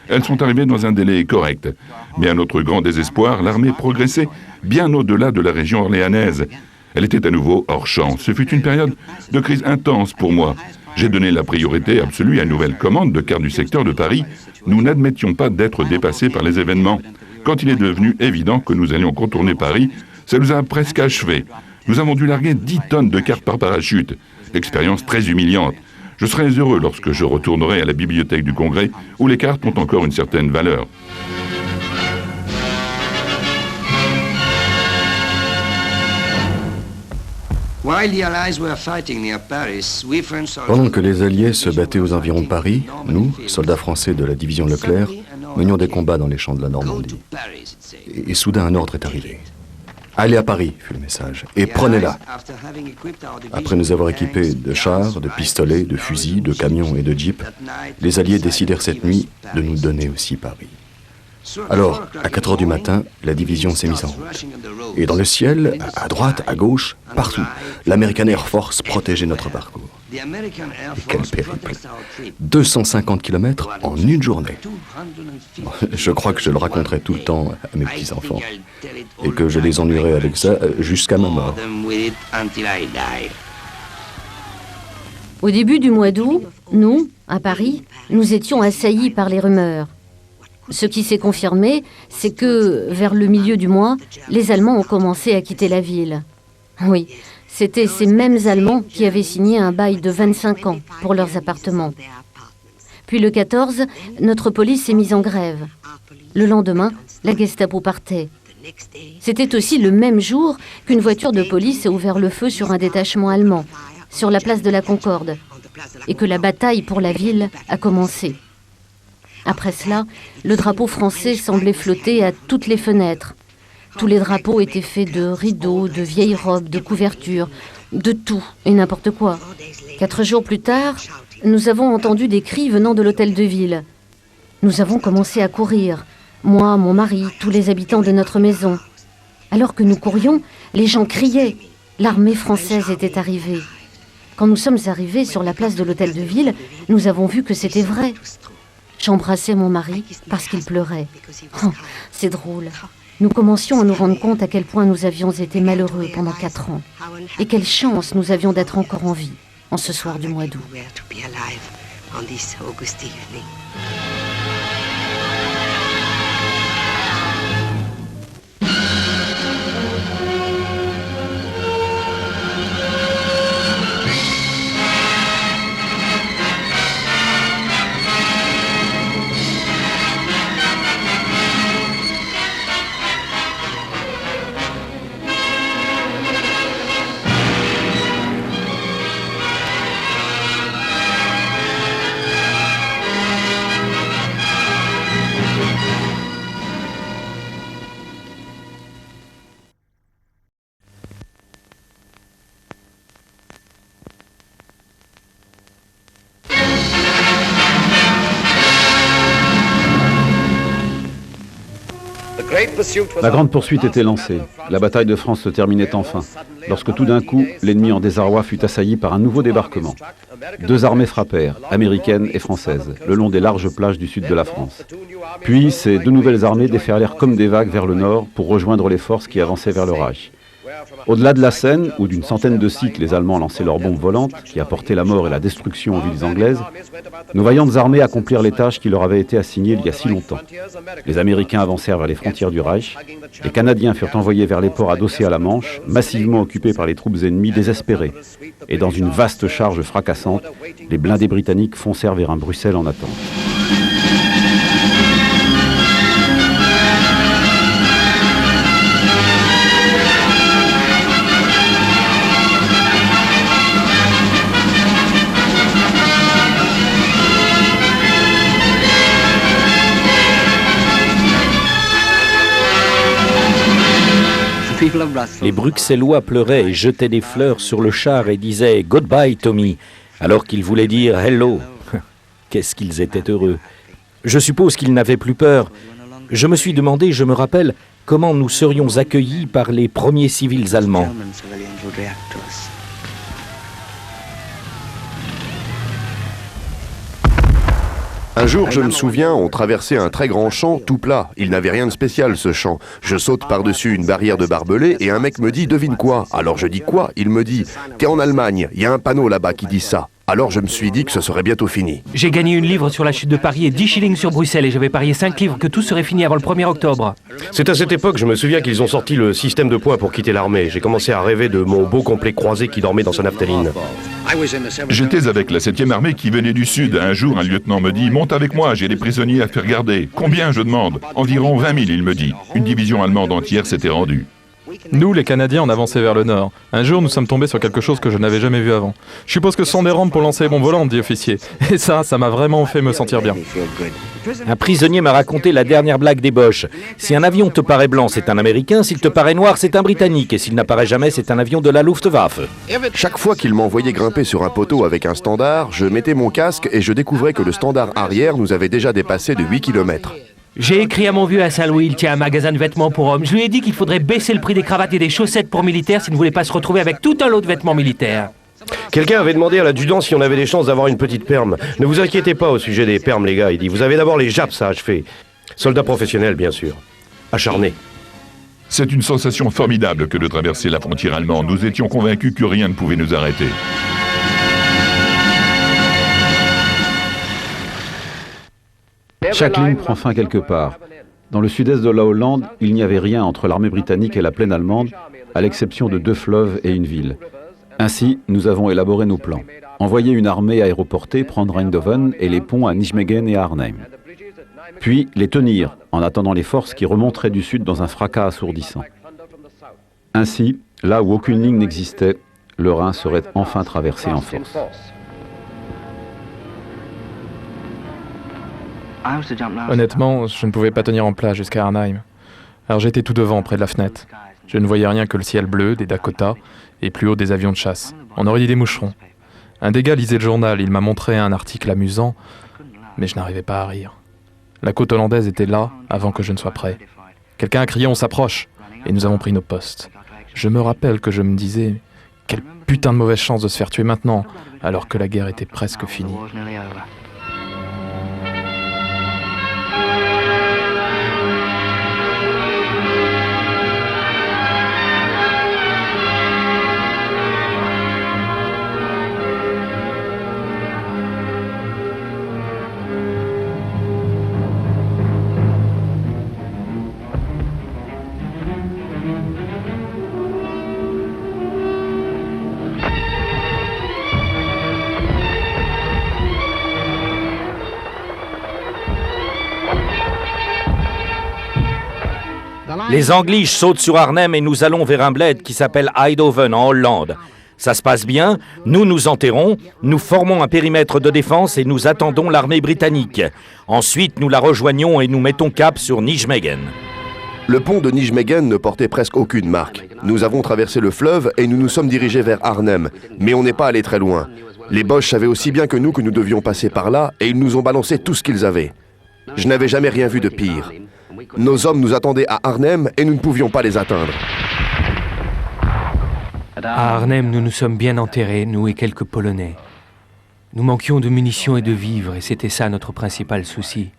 Elles sont arrivées dans un délai correct. Mais à notre grand désespoir, l'armée progressait bien au-delà de la région orléanaise. Elle était à nouveau hors champ. Ce fut une période de crise intense pour moi. J'ai donné la priorité absolue à une nouvelle commande de cartes du secteur de Paris. Nous n'admettions pas d'être dépassés par les événements. Quand il est devenu évident que nous allions contourner Paris, ça nous a presque achevés. Nous avons dû larguer 10 tonnes de cartes par parachute. Expérience très humiliante. Je serai heureux lorsque je retournerai à la bibliothèque du Congrès, où les cartes ont encore une certaine valeur. Pendant que les Alliés se battaient aux environs de Paris, nous, soldats français de la division Leclerc, menions des combats dans les champs de la Normandie. Et soudain, un ordre est arrivé. Allez à Paris, fut le message, et prenez-la. Après nous avoir équipés de chars, de pistolets, de fusils, de camions et de jeeps, les Alliés décidèrent cette nuit de nous donner aussi Paris. Alors, à 4 heures du matin, la division s'est mise en route. Et dans le ciel, à droite, à gauche, partout, l'American Air Force protégeait notre parcours. Et quel périple! 250 km en une journée. Je crois que je le raconterai tout le temps à mes petits-enfants. Et que je les ennuierai avec ça jusqu'à ma mort. Au début du mois d'août, nous, à Paris, nous étions assaillis par les rumeurs. Ce qui s'est confirmé, c'est que, vers le milieu du mois, les Allemands ont commencé à quitter la ville. Oui, c'était ces mêmes Allemands qui avaient signé un bail de 25 ans pour leurs appartements. Puis le 14, notre police s'est mise en grève. Le lendemain, la Gestapo partait. C'était aussi le même jour qu'une voiture de police a ouvert le feu sur un détachement allemand, sur la place de la Concorde, et que la bataille pour la ville a commencé. Après cela, le drapeau français semblait flotter à toutes les fenêtres. Tous les drapeaux étaient faits de rideaux, de vieilles robes, de couvertures, de tout et n'importe quoi. 4 jours plus tard, nous avons entendu des cris venant de l'hôtel de ville. Nous avons commencé à courir. Moi, mon mari, tous les habitants de notre maison. Alors que nous courions, les gens criaient. L'armée française était arrivée. Quand nous sommes arrivés sur la place de l'hôtel de ville, nous avons vu que c'était vrai. J'embrassais mon mari parce qu'il pleurait. Oh, c'est drôle. Nous commencions à nous rendre compte à quel point nous avions été malheureux pendant 4 ans. Et quelle chance nous avions d'être encore en vie en ce soir du mois d'août. La grande poursuite était lancée. La bataille de France se terminait enfin, lorsque tout d'un coup, l'ennemi en désarroi fut assailli par un nouveau débarquement. 2 armées frappèrent, américaines et françaises, le long des larges plages du sud de la France. Puis, ces 2 nouvelles armées déferlèrent comme des vagues vers le nord pour rejoindre les forces qui avançaient vers le Reich. Au-delà de la Seine, où d'une centaine de sites les Allemands lançaient leurs bombes volantes, qui apportaient la mort et la destruction aux villes anglaises, nos vaillantes armées accomplirent les tâches qui leur avaient été assignées il y a si longtemps. Les Américains avancèrent vers les frontières du Reich, les Canadiens furent envoyés vers les ports adossés à la Manche, massivement occupés par les troupes ennemies désespérées, et dans une vaste charge fracassante, les blindés britanniques foncèrent vers un Bruxelles en attente. Les Bruxellois pleuraient et jetaient des fleurs sur le char et disaient « Goodbye, Tommy », alors qu'ils voulaient dire « Hello ». Qu'est-ce qu'ils étaient heureux. Je suppose qu'ils n'avaient plus peur. Je me suis demandé, je me rappelle, comment nous serions accueillis par les premiers civils allemands. Un jour, je me souviens, on traversait un très grand champ tout plat. Il n'avait rien de spécial, ce champ. Je saute par-dessus une barrière de barbelés et un mec me dit « Devine quoi ?» Alors je dis « Quoi ?» Il me dit « T'es en Allemagne, il y a un panneau là-bas qui dit ça. » Alors je me suis dit que ce serait bientôt fini. J'ai gagné une livre sur la chute de Paris et 10 shillings sur Bruxelles et j'avais parié 5 livres que tout serait fini avant le 1er octobre. C'est à cette époque, je me souviens qu'ils ont sorti le système de points pour quitter l'armée. J'ai commencé à rêver de mon beau complet croisé qui dormait dans sa naphtaline. J'étais avec la 7e armée qui venait du sud. Un jour, un lieutenant me dit « Monte avec moi, j'ai des prisonniers à faire garder. » Combien, je demande. Environ 20 000, il me dit. Une division allemande entière s'était rendue. Nous, les Canadiens, on avançait vers le nord. Un jour, nous sommes tombés sur quelque chose que je n'avais jamais vu avant. Je suppose que ce sont des rampes pour lancer les bombes volantes, dit officier. Et ça m'a vraiment fait me sentir bien. Un prisonnier m'a raconté la dernière blague des Boches. Si un avion te paraît blanc, c'est un Américain. S'il te paraît noir, c'est un Britannique. Et s'il n'apparaît jamais, c'est un avion de la Luftwaffe. Chaque fois qu'il m'envoyait grimper sur un poteau avec un standard, je mettais mon casque et je découvrais que le standard arrière nous avait déjà dépassé de 8 km. J'ai écrit à mon vieux à Saint-Louis, il tient un magasin de vêtements pour hommes. Je lui ai dit qu'il faudrait baisser le prix des cravates et des chaussettes pour militaires s'il ne voulait pas se retrouver avec tout un lot de vêtements militaires. Quelqu'un avait demandé à l'adjudant si on avait des chances d'avoir une petite perme. Ne vous inquiétez pas au sujet des permes, les gars. Il dit, vous avez d'abord les japs à achever. Soldats professionnels, bien sûr. Acharnés. C'est une sensation formidable que de traverser la frontière allemande. Nous étions convaincus que rien ne pouvait nous arrêter. Chaque ligne prend fin quelque part. Dans le sud-est de la Hollande, il n'y avait rien entre l'armée britannique et la plaine allemande, à l'exception de 2 fleuves et une ville. Ainsi, nous avons élaboré nos plans. Envoyer une armée aéroportée prendre Eindhoven et les ponts à Nijmegen et à Arnhem. Puis les tenir, en attendant les forces qui remonteraient du sud dans un fracas assourdissant. Ainsi, là où aucune ligne n'existait, le Rhin serait enfin traversé en force. Honnêtement, je ne pouvais pas tenir en place jusqu'à Arnhem. Alors j'étais tout devant, près de la fenêtre. Je ne voyais rien que le ciel bleu, des Dakota, et plus haut des avions de chasse. On aurait dit des moucherons. Un des gars lisait le journal, il m'a montré un article amusant, mais je n'arrivais pas à rire. La côte hollandaise était là, avant que je ne sois prêt. Quelqu'un a crié « On s'approche !» et nous avons pris nos postes. Je me rappelle que je me disais « Quelle putain de mauvaise chance de se faire tuer maintenant, alors que la guerre était presque finie. » Les Angliches sautent sur Arnhem et nous allons vers un bled qui s'appelle Eindhoven en Hollande. Ça se passe bien, nous nous enterrons, nous formons un périmètre de défense et nous attendons l'armée britannique. Ensuite, nous la rejoignons et nous mettons cap sur Nijmegen. Le pont de Nijmegen ne portait presque aucune marque. Nous avons traversé le fleuve et nous nous sommes dirigés vers Arnhem. Mais on n'est pas allé très loin. Les Boches savaient aussi bien que nous devions passer par là et ils nous ont balancé tout ce qu'ils avaient. Je n'avais jamais rien vu de pire. Nos hommes nous attendaient à Arnhem et nous ne pouvions pas les atteindre. À Arnhem, nous nous sommes bien enterrés, nous et quelques Polonais. Nous manquions de munitions et de vivres, et c'était ça notre principal souci.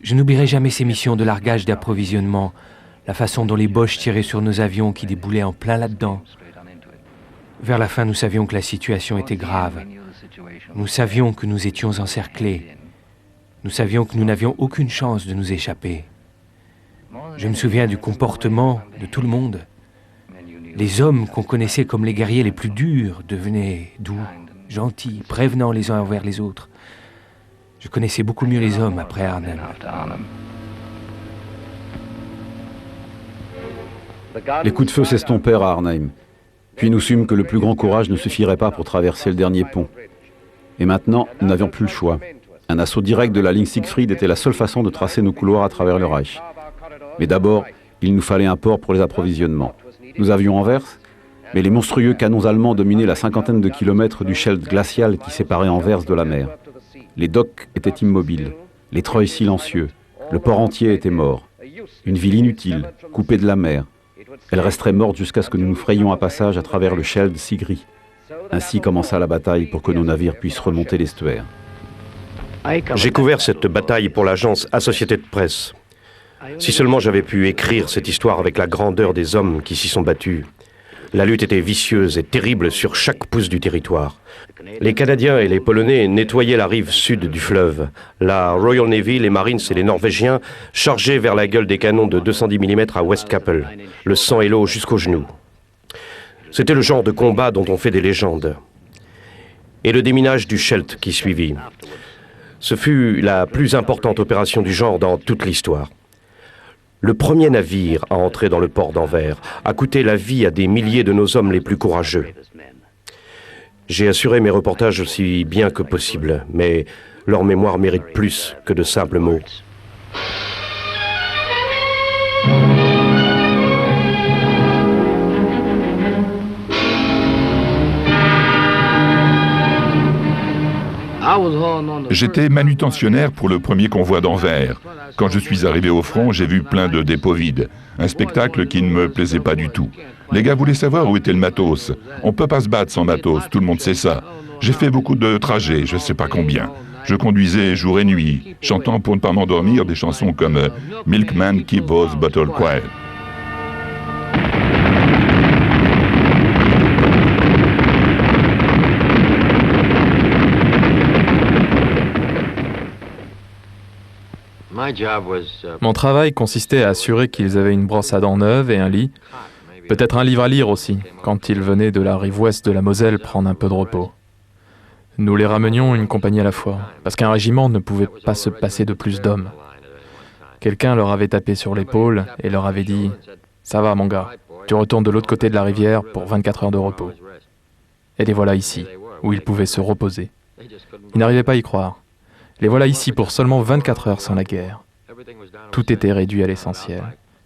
Je n'oublierai jamais ces missions de largage d'approvisionnement, la façon dont les Boches tiraient sur nos avions qui déboulaient en plein là-dedans. Vers la fin, nous savions que la situation était grave. Nous savions que nous étions encerclés. Nous savions que nous n'avions aucune chance de nous échapper. Je me souviens du comportement de tout le monde. Les hommes qu'on connaissait comme les guerriers les plus durs devenaient doux, gentils, prévenants les uns envers les autres. Je connaissais beaucoup mieux les hommes après Arnhem. Les coups de feu s'estompèrent à Arnhem. Puis nous sûmes que le plus grand courage ne suffirait pas pour traverser le dernier pont. Et maintenant, nous n'avions plus le choix. Un assaut direct de la ligne Siegfried était la seule façon de tracer nos couloirs à travers le Reich. Mais d'abord, il nous fallait un port pour les approvisionnements. Nous avions Anvers, mais les monstrueux canons allemands dominaient la cinquantaine de kilomètres du Scheldt glacial qui séparait Anvers de la mer. Les docks étaient immobiles, les treuils silencieux, le port entier était mort. Une ville inutile, coupée de la mer. Elle resterait morte jusqu'à ce que nous nous frayions un passage à travers le Scheldt Sigri. Ainsi commença la bataille pour que nos navires puissent remonter l'estuaire. J'ai couvert cette bataille pour l'agence Associated Press. Si seulement j'avais pu écrire cette histoire avec la grandeur des hommes qui s'y sont battus. La lutte était vicieuse et terrible sur chaque pouce du territoire. Les Canadiens et les Polonais nettoyaient la rive sud du fleuve. La Royal Navy, les Marines et les Norvégiens chargeaient vers la gueule des canons de 210 mm à West Cappel, le sang et l'eau jusqu'aux genoux. C'était le genre de combat dont on fait des légendes. Et le déminage du Scheldt qui suivit. Ce fut la plus importante opération du genre dans toute l'histoire. Le premier navire à entrer dans le port d'Anvers a coûté la vie à des milliers de nos hommes les plus courageux. J'ai assuré mes reportages aussi bien que possible, mais leur mémoire mérite plus que de simples mots. J'étais manutentionnaire pour le premier convoi d'Anvers. Quand je suis arrivé au front, j'ai vu plein de dépôts vides. Un spectacle qui ne me plaisait pas du tout. Les gars voulaient savoir où était le matos. On peut pas se battre sans matos, tout le monde sait ça. J'ai fait beaucoup de trajets, je sais pas combien. Je conduisais jour et nuit, chantant pour ne pas m'endormir des chansons comme Milkman Keep Those Bottle Quiet. Mon travail consistait à assurer qu'ils avaient une brosse à dents neuve et un lit, peut-être un livre à lire aussi, quand ils venaient de la rive ouest de la Moselle prendre un peu de repos. Nous les ramenions une compagnie à la fois, parce qu'un régiment ne pouvait pas se passer de plus d'hommes. Quelqu'un leur avait tapé sur l'épaule et leur avait dit « Ça va mon gars, tu retournes de l'autre côté de la rivière pour 24 heures de repos. » Et les voilà ici, où ils pouvaient se reposer. Ils n'arrivaient pas à y croire. Les voilà ici pour seulement 24 heures sans la guerre. Tout était réduit à l'essentiel,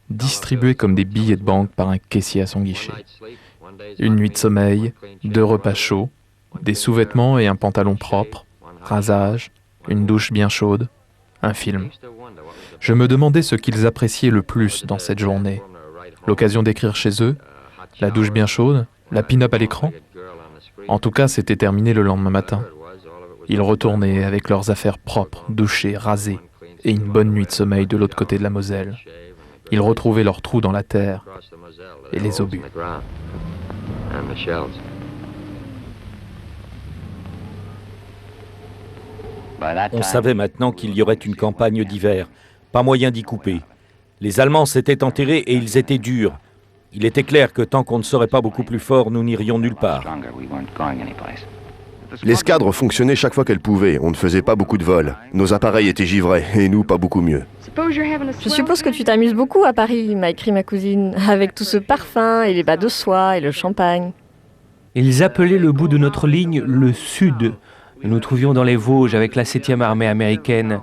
distribué comme des billets de banque par un caissier à son guichet. Une nuit de sommeil, 2 repas chauds, des sous-vêtements et un pantalon propre, rasage, une douche bien chaude, un film. Je me demandais ce qu'ils appréciaient le plus dans cette journée. L'occasion d'écrire chez eux, la douche bien chaude, la pin-up à l'écran. En tout cas, c'était terminé le lendemain matin. Ils retournaient avec leurs affaires propres, douchées, rasées, et une bonne nuit de sommeil de l'autre côté de la Moselle. Ils retrouvaient leurs trous dans la terre et les obus. On savait maintenant qu'il y aurait une campagne d'hiver. Pas moyen d'y couper. Les Allemands s'étaient enterrés et ils étaient durs. Il était clair que tant qu'on ne serait pas beaucoup plus fort, nous n'irions nulle part. L'escadre fonctionnait chaque fois qu'elle pouvait. On ne faisait pas beaucoup de vols. Nos appareils étaient givrés, et nous, pas beaucoup mieux. Je suppose que tu t'amuses beaucoup à Paris, m'a écrit ma cousine, avec tout ce parfum et les bas de soie et le champagne. Ils appelaient le bout de notre ligne le Sud. Nous nous trouvions dans les Vosges avec la 7e armée américaine.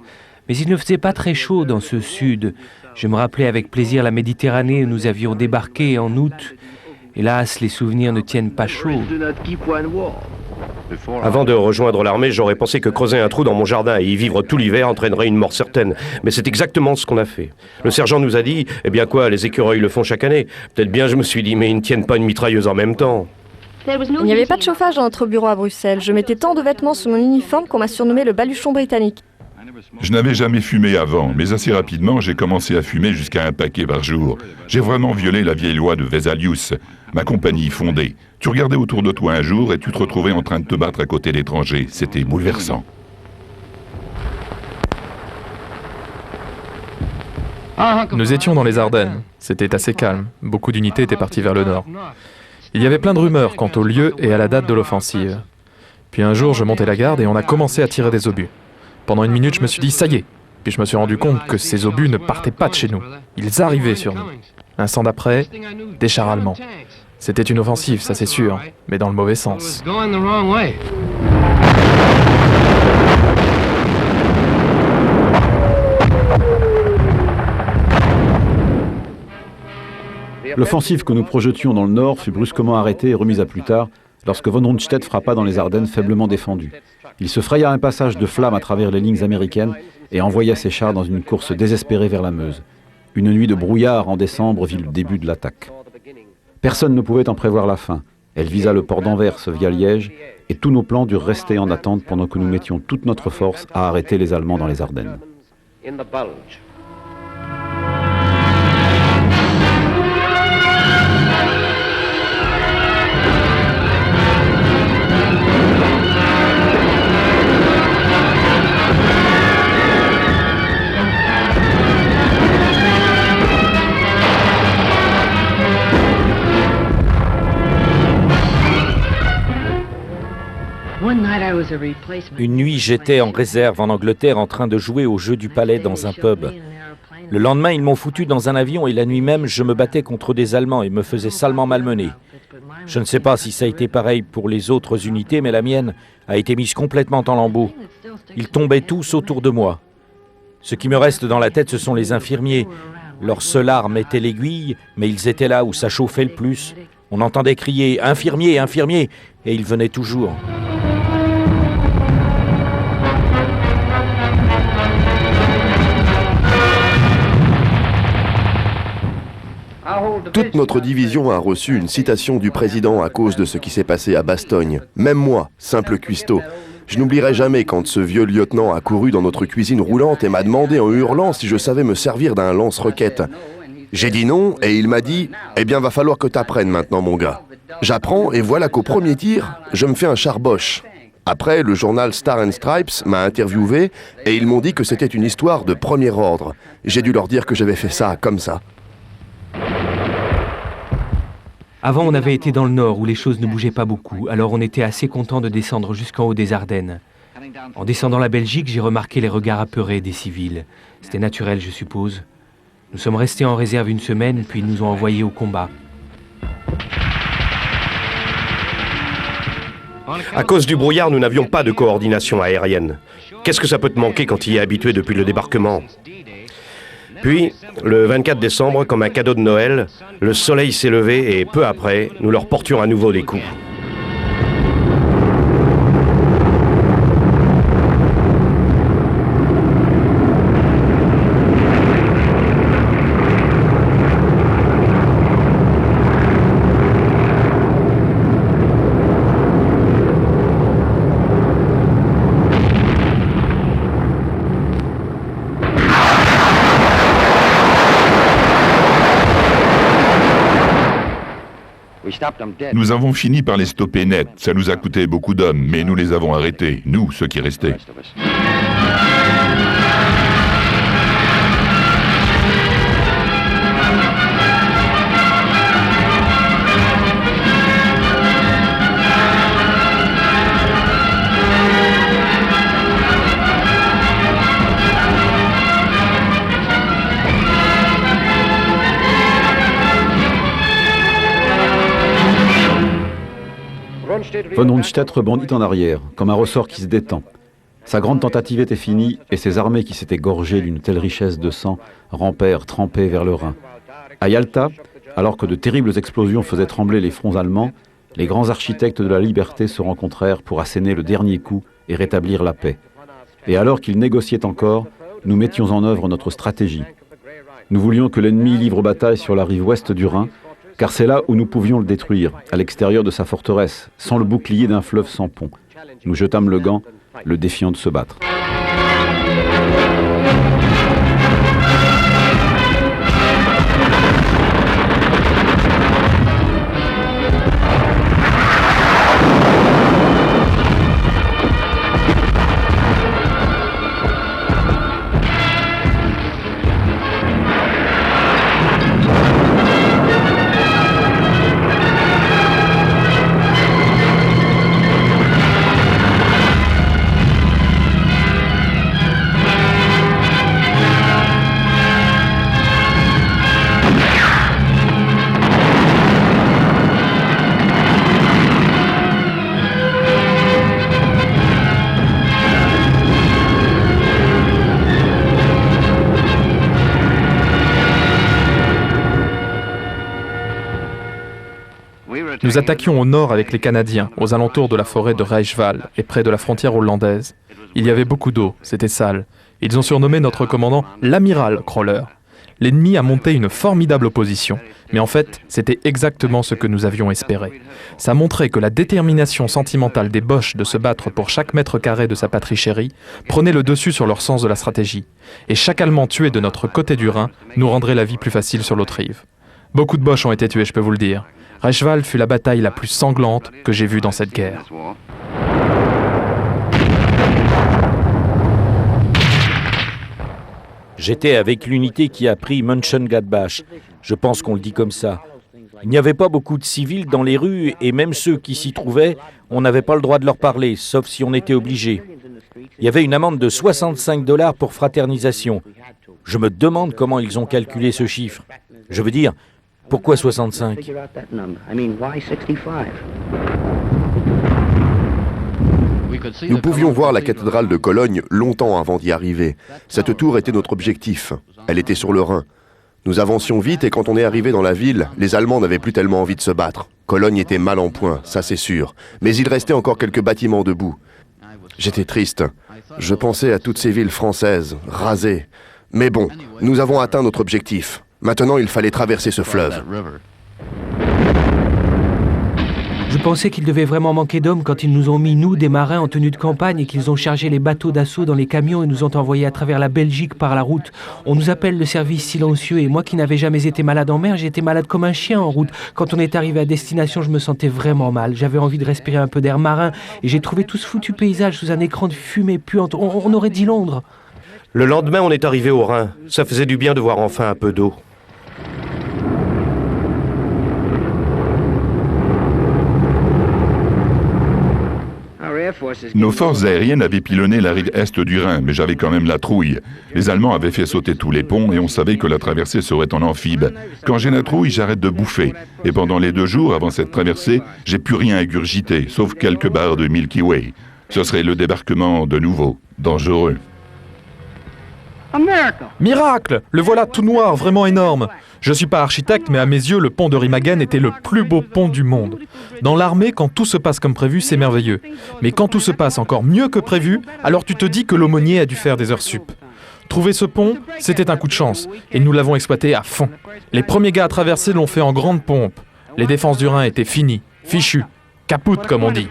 Mais il ne faisait pas très chaud dans ce Sud. Je me rappelais avec plaisir la Méditerranée où nous avions débarqué en août. Hélas, les souvenirs ne tiennent pas chaud. Avant de rejoindre l'armée, j'aurais pensé que creuser un trou dans mon jardin et y vivre tout l'hiver entraînerait une mort certaine. Mais c'est exactement ce qu'on a fait. Le sergent nous a dit, eh bien quoi, les écureuils le font chaque année. Peut-être bien, je me suis dit, mais ils ne tiennent pas une mitrailleuse en même temps. Il n'y avait pas de chauffage dans notre bureau à Bruxelles. Je mettais tant de vêtements sous mon uniforme qu'on m'a surnommé le baluchon britannique. Je n'avais jamais fumé avant, mais assez rapidement, j'ai commencé à fumer jusqu'à un paquet par jour. J'ai vraiment violé la vieille loi de Vesalius, ma compagnie fondée. Tu regardais autour de toi un jour et tu te retrouvais en train de te battre à côté d'étrangers. C'était bouleversant. Nous étions dans les Ardennes. C'était assez calme. Beaucoup d'unités étaient parties vers le nord. Il y avait plein de rumeurs quant au lieu et à la date de l'offensive. Puis un jour, je montai la garde et on a commencé à tirer des obus. Pendant une minute, je me suis dit « ça y est !» Puis je me suis rendu compte que ces obus ne partaient pas de chez nous. Ils arrivaient sur nous. Instant d'après, des chars allemands. C'était une offensive, ça c'est sûr, mais dans le mauvais sens. L'offensive que nous projetions dans le nord fut brusquement arrêtée et remise à plus tard, lorsque von Rundstedt frappa dans les Ardennes faiblement défendues. Il se fraya un passage de flammes à travers les lignes américaines et envoya ses chars dans une course désespérée vers la Meuse. Une nuit de brouillard en décembre vit le début de l'attaque. Personne ne pouvait en prévoir la fin. Elle visa le port d'Anvers via Liège et tous nos plans durent rester en attente pendant que nous mettions toute notre force à arrêter les Allemands dans les Ardennes. Une nuit, j'étais en réserve en Angleterre en train de jouer au jeu du palais dans un pub. Le lendemain, ils m'ont foutu dans un avion et la nuit même, je me battais contre des Allemands et me faisais salement malmener. Je ne sais pas si ça a été pareil pour les autres unités, mais la mienne a été mise complètement en lambeaux. Ils tombaient tous autour de moi. Ce qui me reste dans la tête, ce sont les infirmiers. Leur seule arme était l'aiguille, mais ils étaient là où ça chauffait le plus. On entendait crier « Infirmiers, infirmiers !» et ils venaient toujours. Toute notre division a reçu une citation du président à cause de ce qui s'est passé à Bastogne. Même moi, simple cuistot. Je n'oublierai jamais quand ce vieux lieutenant a couru dans notre cuisine roulante et m'a demandé en hurlant si je savais me servir d'un lance-roquette. J'ai dit non et il m'a dit « Eh bien, va falloir que t'apprennes maintenant, mon gars. » J'apprends et voilà qu'au premier tir, je me fais un char Bosch. Après, le journal Star and Stripes m'a interviewé et ils m'ont dit que c'était une histoire de premier ordre. J'ai dû leur dire que j'avais fait ça comme ça. Avant, on avait été dans le nord où les choses ne bougeaient pas beaucoup, alors on était assez content de descendre jusqu'en haut des Ardennes. En descendant la Belgique, j'ai remarqué les regards apeurés des civils. C'était naturel, je suppose. Nous sommes restés en réserve une semaine, puis ils nous ont envoyés au combat. À cause du brouillard, nous n'avions pas de coordination aérienne. Qu'est-ce que ça peut te manquer quand tu y es habitué depuis le débarquement ? Puis, le 24 décembre, comme un cadeau de Noël, le soleil s'est levé et peu après, nous leur portions à nouveau des coups. Nous avons fini par les stopper net. Ça nous a coûté beaucoup d'hommes, mais nous les avons arrêtés, nous, ceux qui restaient. Von Rundstedt rebondit en arrière, comme un ressort qui se détend. Sa grande tentative était finie, et ses armées qui s'étaient gorgées d'une telle richesse de sang rampèrent trempées vers le Rhin. À Yalta, alors que de terribles explosions faisaient trembler les fronts allemands, Les grands architectes de la liberté se rencontrèrent pour asséner le dernier coup et rétablir la paix. Et alors qu'ils négociaient encore, nous mettions en œuvre notre stratégie. Nous voulions que l'ennemi livre bataille sur la rive ouest du Rhin, car c'est là où nous pouvions le détruire, à l'extérieur de sa forteresse, sans le bouclier d'un fleuve sans pont. Nous jetâmes le gant, le défiant de se battre. Nous attaquions au nord avec les Canadiens, aux alentours de la forêt de Reichswald et près de la frontière hollandaise. Il y avait beaucoup d'eau, c'était sale. Ils ont surnommé notre commandant l'amiral Crawler. L'ennemi a monté une formidable opposition, mais en fait, c'était exactement ce que nous avions espéré. Ça montrait que la détermination sentimentale des Boches de se battre pour chaque mètre carré de sa patrie chérie prenait le dessus sur leur sens de la stratégie. Et chaque Allemand tué de notre côté du Rhin nous rendrait la vie plus facile sur l'autre rive. Beaucoup de Boches ont été tués, je peux vous le dire. Reichswald fut la bataille la plus sanglante que j'ai vue dans cette guerre. J'étais avec l'unité qui a pris Mönchengladbach. Je pense qu'on le dit comme ça. Il n'y avait pas beaucoup de civils dans les rues et même ceux qui s'y trouvaient, on n'avait pas le droit de leur parler, sauf si on était obligé. Il y avait une amende de $65 pour fraternisation. Je me demande comment ils ont calculé ce chiffre. Je veux dire, pourquoi 65 ? Nous pouvions voir la cathédrale de Cologne longtemps avant d'y arriver. Cette tour était notre objectif. Elle était sur le Rhin. Nous avancions vite et quand on est arrivé dans la ville, les Allemands n'avaient plus tellement envie de se battre. Cologne était mal en point, ça c'est sûr. Mais il restait encore quelques bâtiments debout. J'étais triste. Je pensais à toutes ces villes françaises, rasées. Mais bon, nous avons atteint notre objectif. Maintenant, il fallait traverser ce fleuve. Je pensais qu'il devait vraiment manquer d'hommes quand ils nous ont mis, nous, des marins en tenue de campagne, et qu'ils ont chargé les bateaux d'assaut dans les camions et nous ont envoyés à travers la Belgique par la route. On nous appelle le service silencieux, et moi qui n'avais jamais été malade en mer, j'étais malade comme un chien en route. Quand on est arrivé à destination, je me sentais vraiment mal. J'avais envie de respirer un peu d'air marin, et j'ai trouvé tout ce foutu paysage sous un écran de fumée puante. On aurait dit Londres. Le lendemain, on est arrivé au Rhin. Ça faisait du bien de voir enfin un peu d'eau. Nos forces aériennes avaient pilonné la rive est du Rhin, mais j'avais quand même la trouille. Les Allemands avaient fait sauter tous les ponts et on savait que la traversée serait en amphibie. Quand j'ai la trouille, j'arrête de bouffer. Et pendant les 2 jours avant cette traversée, j'ai plus rien ingurgité, sauf quelques barres de Milky Way. Ce serait le débarquement de nouveau, dangereux. Miracle! Le voilà tout noir, vraiment énorme. Je suis pas architecte, mais à mes yeux, le pont de Remagen était le plus beau pont du monde. Dans l'armée, quand tout se passe comme prévu, c'est merveilleux. Mais quand tout se passe encore mieux que prévu, alors tu te dis que l'aumônier a dû faire des heures sup. Trouver ce pont, c'était un coup de chance, et nous l'avons exploité à fond. Les premiers gars à traverser l'ont fait en grande pompe. Les défenses du Rhin étaient finies, fichues, caput comme on dit.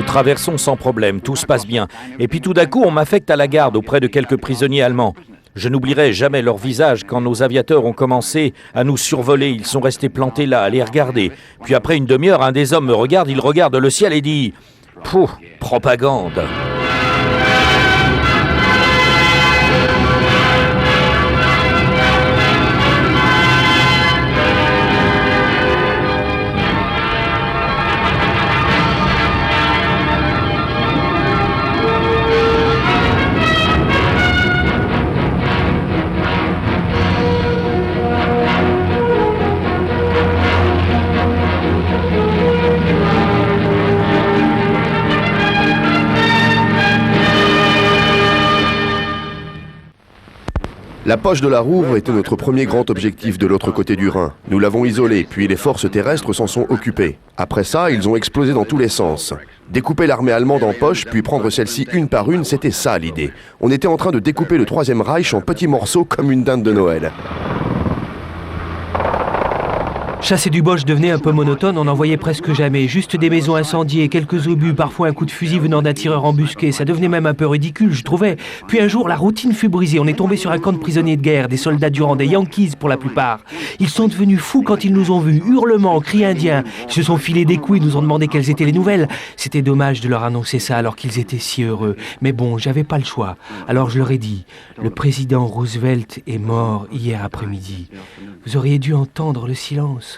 traversons sans problème, tout se passe bien. Et puis tout d'un coup, on m'affecte à la garde auprès de quelques prisonniers allemands. Je n'oublierai jamais leur visage quand nos aviateurs ont commencé à nous survoler. Ils sont restés plantés là, à les regarder. Puis après une demi-heure, un des hommes me regarde, il regarde le ciel et dit « Pouh, propagande !» La poche de la Rouvre était notre premier grand objectif de l'autre côté du Rhin. Nous l'avons isolée, puis les forces terrestres s'en sont occupées. Après ça, ils ont explosé dans tous les sens. Découper l'armée allemande en poches, puis prendre celle-ci une par une, c'était ça l'idée. On était en train de découper le Troisième Reich en petits morceaux comme une dinde de Noël. Chasser du Boche devenait un peu monotone, on n'en voyait presque jamais. Juste des maisons incendiées, quelques obus, parfois un coup de fusil venant d'un tireur embusqué. Ça devenait même un peu ridicule, je trouvais. Puis un jour, la routine fut brisée. On est tombé sur un camp de prisonniers de guerre, des soldats durant, des Yankees pour la plupart. Ils sont devenus fous quand ils nous ont vus. Hurlements, cris indiens. Ils se sont filés des coups et nous ont demandé quelles étaient les nouvelles. C'était dommage de leur annoncer ça alors qu'ils étaient si heureux. Mais bon, j'avais pas le choix. Alors je leur ai dit, le président Roosevelt est mort hier après-midi. Vous auriez dû entendre le silence.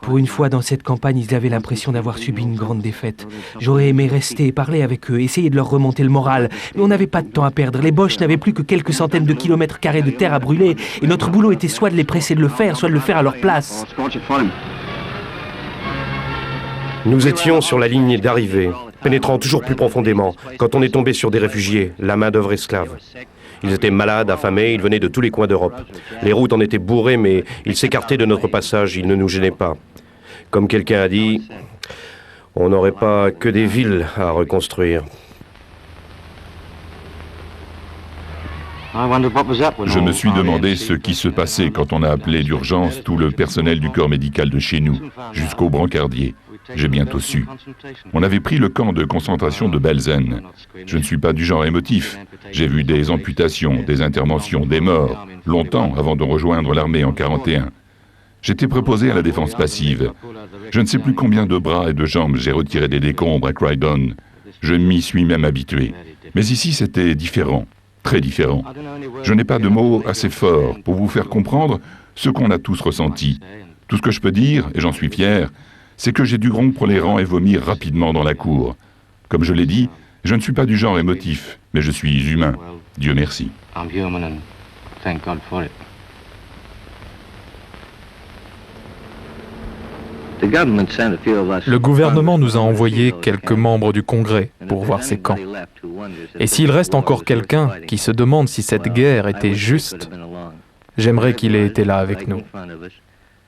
Pour une fois dans cette campagne, ils avaient l'impression d'avoir subi une grande défaite. J'aurais aimé rester et parler avec eux, essayer de leur remonter le moral. Mais on n'avait pas de temps à perdre. Les Boches n'avaient plus que quelques centaines de kilomètres carrés de terre à brûler. Et notre boulot était soit de les presser de le faire, soit de le faire à leur place. Nous étions sur la ligne d'arrivée, pénétrant toujours plus profondément, quand on est tombé sur des réfugiés, la main-d'œuvre esclave. Ils étaient malades, affamés, ils venaient de tous les coins d'Europe. Les routes en étaient bourrées, mais ils s'écartaient de notre passage, ils ne nous gênaient pas. Comme quelqu'un a dit, on n'aurait pas que des villes à reconstruire. Je me suis demandé ce qui se passait quand on a appelé d'urgence tout le personnel du corps médical de chez nous, jusqu'au brancardier. J'ai bientôt su. On avait pris le camp de concentration de Belsen. Je ne suis pas du genre émotif. J'ai vu des amputations, des interventions, des morts, longtemps avant de rejoindre l'armée en 1941. J'étais préposé à la défense passive. Je ne sais plus combien de bras et de jambes j'ai retiré des décombres à Croydon. Je m'y suis même habitué. Mais ici, c'était différent, très différent. Je n'ai pas de mots assez forts pour vous faire comprendre ce qu'on a tous ressenti. Tout ce que je peux dire, et j'en suis fier, c'est que j'ai dû rompre les rangs et vomir rapidement dans la cour. Comme je l'ai dit, je ne suis pas du genre émotif, mais je suis humain. Dieu merci. Le gouvernement nous a envoyé quelques membres du Congrès pour voir ces camps. Et s'il reste encore quelqu'un qui se demande si cette guerre était juste, j'aimerais qu'il ait été là avec nous.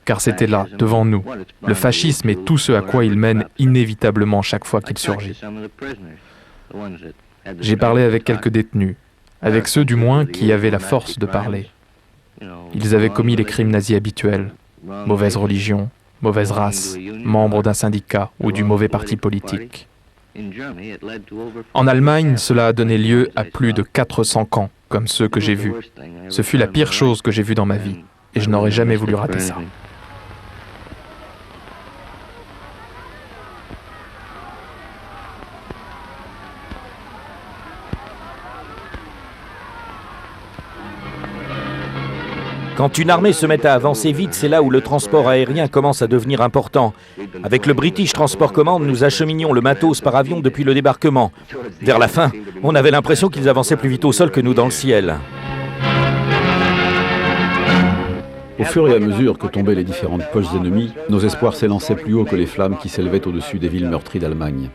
Car c'était là, devant nous, le fascisme et tout ce à quoi il mène inévitablement chaque fois qu'il surgit. J'ai parlé avec quelques détenus, avec ceux du moins qui avaient la force de parler. Ils avaient commis les crimes nazis habituels, mauvaise religion, mauvaise race, membres d'un syndicat ou du mauvais parti politique. En Allemagne, cela a donné lieu à plus de 400 camps, comme ceux que j'ai vus. Ce fut la pire chose que j'ai vue dans ma vie, et je n'aurais jamais voulu rater ça. Quand une armée se met à avancer vite, c'est là où le transport aérien commence à devenir important. Avec le British Transport Command, nous acheminions le matos par avion depuis le débarquement. Vers la fin, on avait l'impression qu'ils avançaient plus vite au sol que nous dans le ciel. Au fur et à mesure que tombaient les différentes poches ennemies, nos espoirs s'élançaient plus haut que les flammes qui s'élevaient au-dessus des villes meurtries d'Allemagne.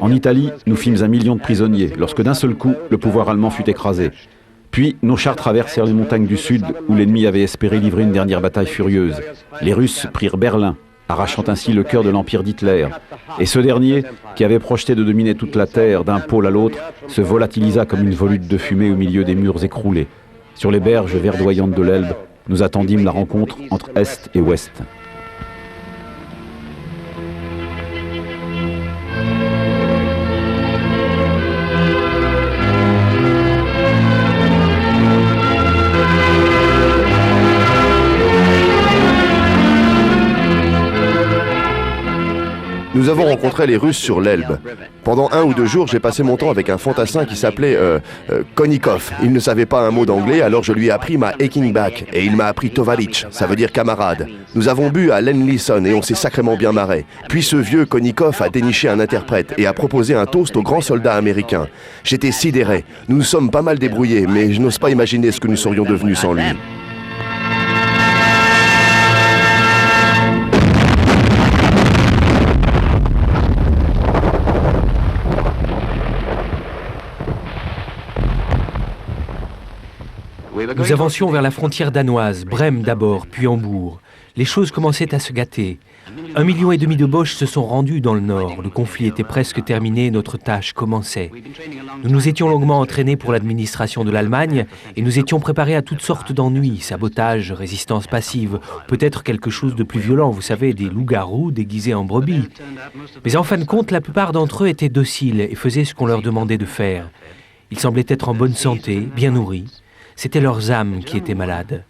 En Italie, nous fîmes 1 million de prisonniers, lorsque d'un seul coup, le pouvoir allemand fut écrasé. Puis, nos chars traversèrent les montagnes du sud, où l'ennemi avait espéré livrer une dernière bataille furieuse. Les Russes prirent Berlin, arrachant ainsi le cœur de l'empire d'Hitler. Et ce dernier, qui avait projeté de dominer toute la terre d'un pôle à l'autre, se volatilisa comme une volute de fumée au milieu des murs écroulés. Sur les berges verdoyantes de l'Elbe, nous attendîmes la rencontre entre Est et Ouest. Nous avons rencontré les Russes sur l'Elbe. Pendant 1 ou 2 jours, j'ai passé mon temps avec un fantassin qui s'appelait Konikov. Il ne savait pas un mot d'anglais, alors je lui ai appris ma Ekingbak. Et il m'a appris Tovarich, ça veut dire camarade. Nous avons bu à Lenlisson et on s'est sacrément bien marré. Puis ce vieux Konikov a déniché un interprète et a proposé un toast aux grands soldats américains. J'étais sidéré. Nous nous sommes pas mal débrouillés, mais je n'ose pas imaginer ce que nous serions devenus sans lui. Nous avancions vers la frontière danoise, Brême d'abord, puis Hambourg. Les choses commençaient à se gâter. 1,5 million de Boches se sont rendus dans le nord. Le conflit était presque terminé, notre tâche commençait. Nous nous étions longuement entraînés pour l'administration de l'Allemagne et nous étions préparés à toutes sortes d'ennuis, sabotage, résistance passive, peut-être quelque chose de plus violent, vous savez, des loups-garous déguisés en brebis. Mais en fin de compte, la plupart d'entre eux étaient dociles et faisaient ce qu'on leur demandait de faire. Ils semblaient être en bonne santé, bien nourris. C'étaient leurs âmes qui étaient malades.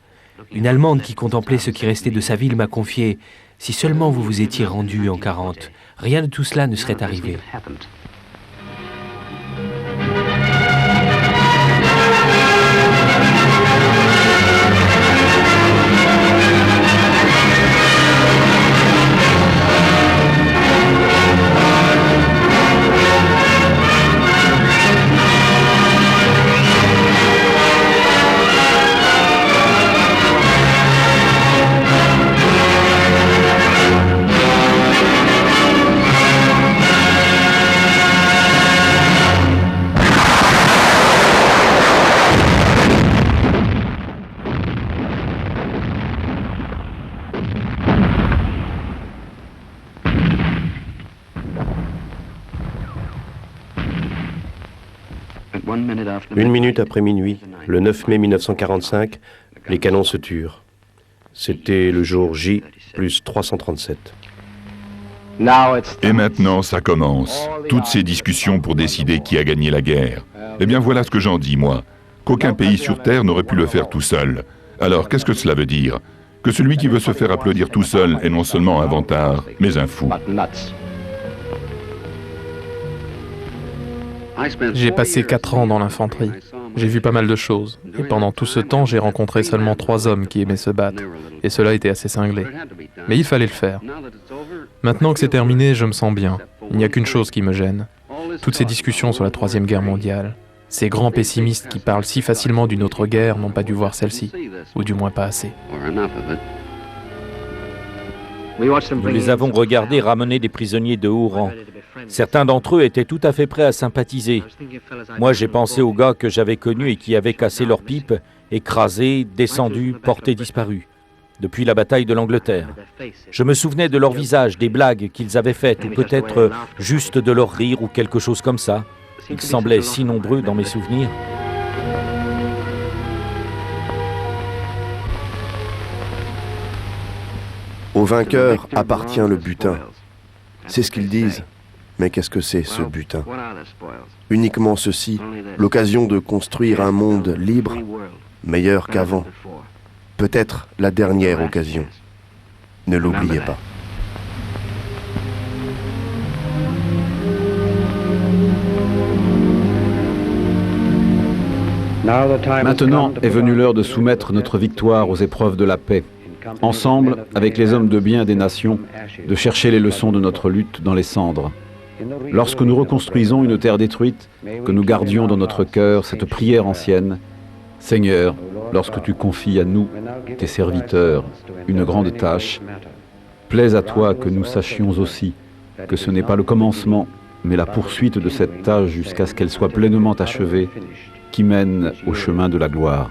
Une Allemande qui contemplait ce qui restait de sa ville m'a confié « Si seulement vous vous étiez rendu en 40, rien de tout cela ne serait arrivé. » Une minute après minuit, le 9 mai 1945, les canons se turent. C'était le jour J plus 337. Et maintenant, ça commence. Toutes ces discussions pour décider qui a gagné la guerre. Eh bien, voilà ce que j'en dis, moi. Qu'aucun pays sur Terre n'aurait pu le faire tout seul. Alors, qu'est-ce que cela veut dire? Que celui qui veut se faire applaudir tout seul est non seulement un vantard, mais un fou. J'ai passé 4 ans dans l'infanterie. J'ai vu pas mal de choses. Et pendant tout ce temps, j'ai rencontré seulement 3 hommes qui aimaient se battre. Et cela était assez cinglé. Mais il fallait le faire. Maintenant que c'est terminé, je me sens bien. Il n'y a qu'une chose qui me gêne. Toutes ces discussions sur la Troisième Guerre mondiale. Ces grands pessimistes qui parlent si facilement d'une autre guerre n'ont pas dû voir celle-ci. Ou du moins pas assez. Nous les avons regardés ramener des prisonniers de haut rang. Certains d'entre eux étaient tout à fait prêts à sympathiser. Moi, j'ai pensé aux gars que j'avais connus et qui avaient cassé leurs pipes, écrasés, descendus, portés disparus, depuis la bataille de l'Angleterre. Je me souvenais de leurs visages, des blagues qu'ils avaient faites, ou peut-être juste de leur rire ou quelque chose comme ça. Ils semblaient si nombreux dans mes souvenirs. Au vainqueur appartient le butin. C'est ce qu'ils disent. Mais qu'est-ce que c'est, ce butin? Uniquement ceci, l'occasion de construire un monde libre, meilleur qu'avant. Peut-être la dernière occasion. Ne l'oubliez pas. Maintenant est venue l'heure de soumettre notre victoire aux épreuves de la paix. Ensemble, avec les hommes de bien des nations, de chercher les leçons de notre lutte dans les cendres. Lorsque nous reconstruisons une terre détruite, que nous gardions dans notre cœur cette prière ancienne, « Seigneur, lorsque tu confies à nous, tes serviteurs, une grande tâche, plaise à toi que nous sachions aussi que ce n'est pas le commencement, mais la poursuite de cette tâche jusqu'à ce qu'elle soit pleinement achevée, qui mène au chemin de la gloire. »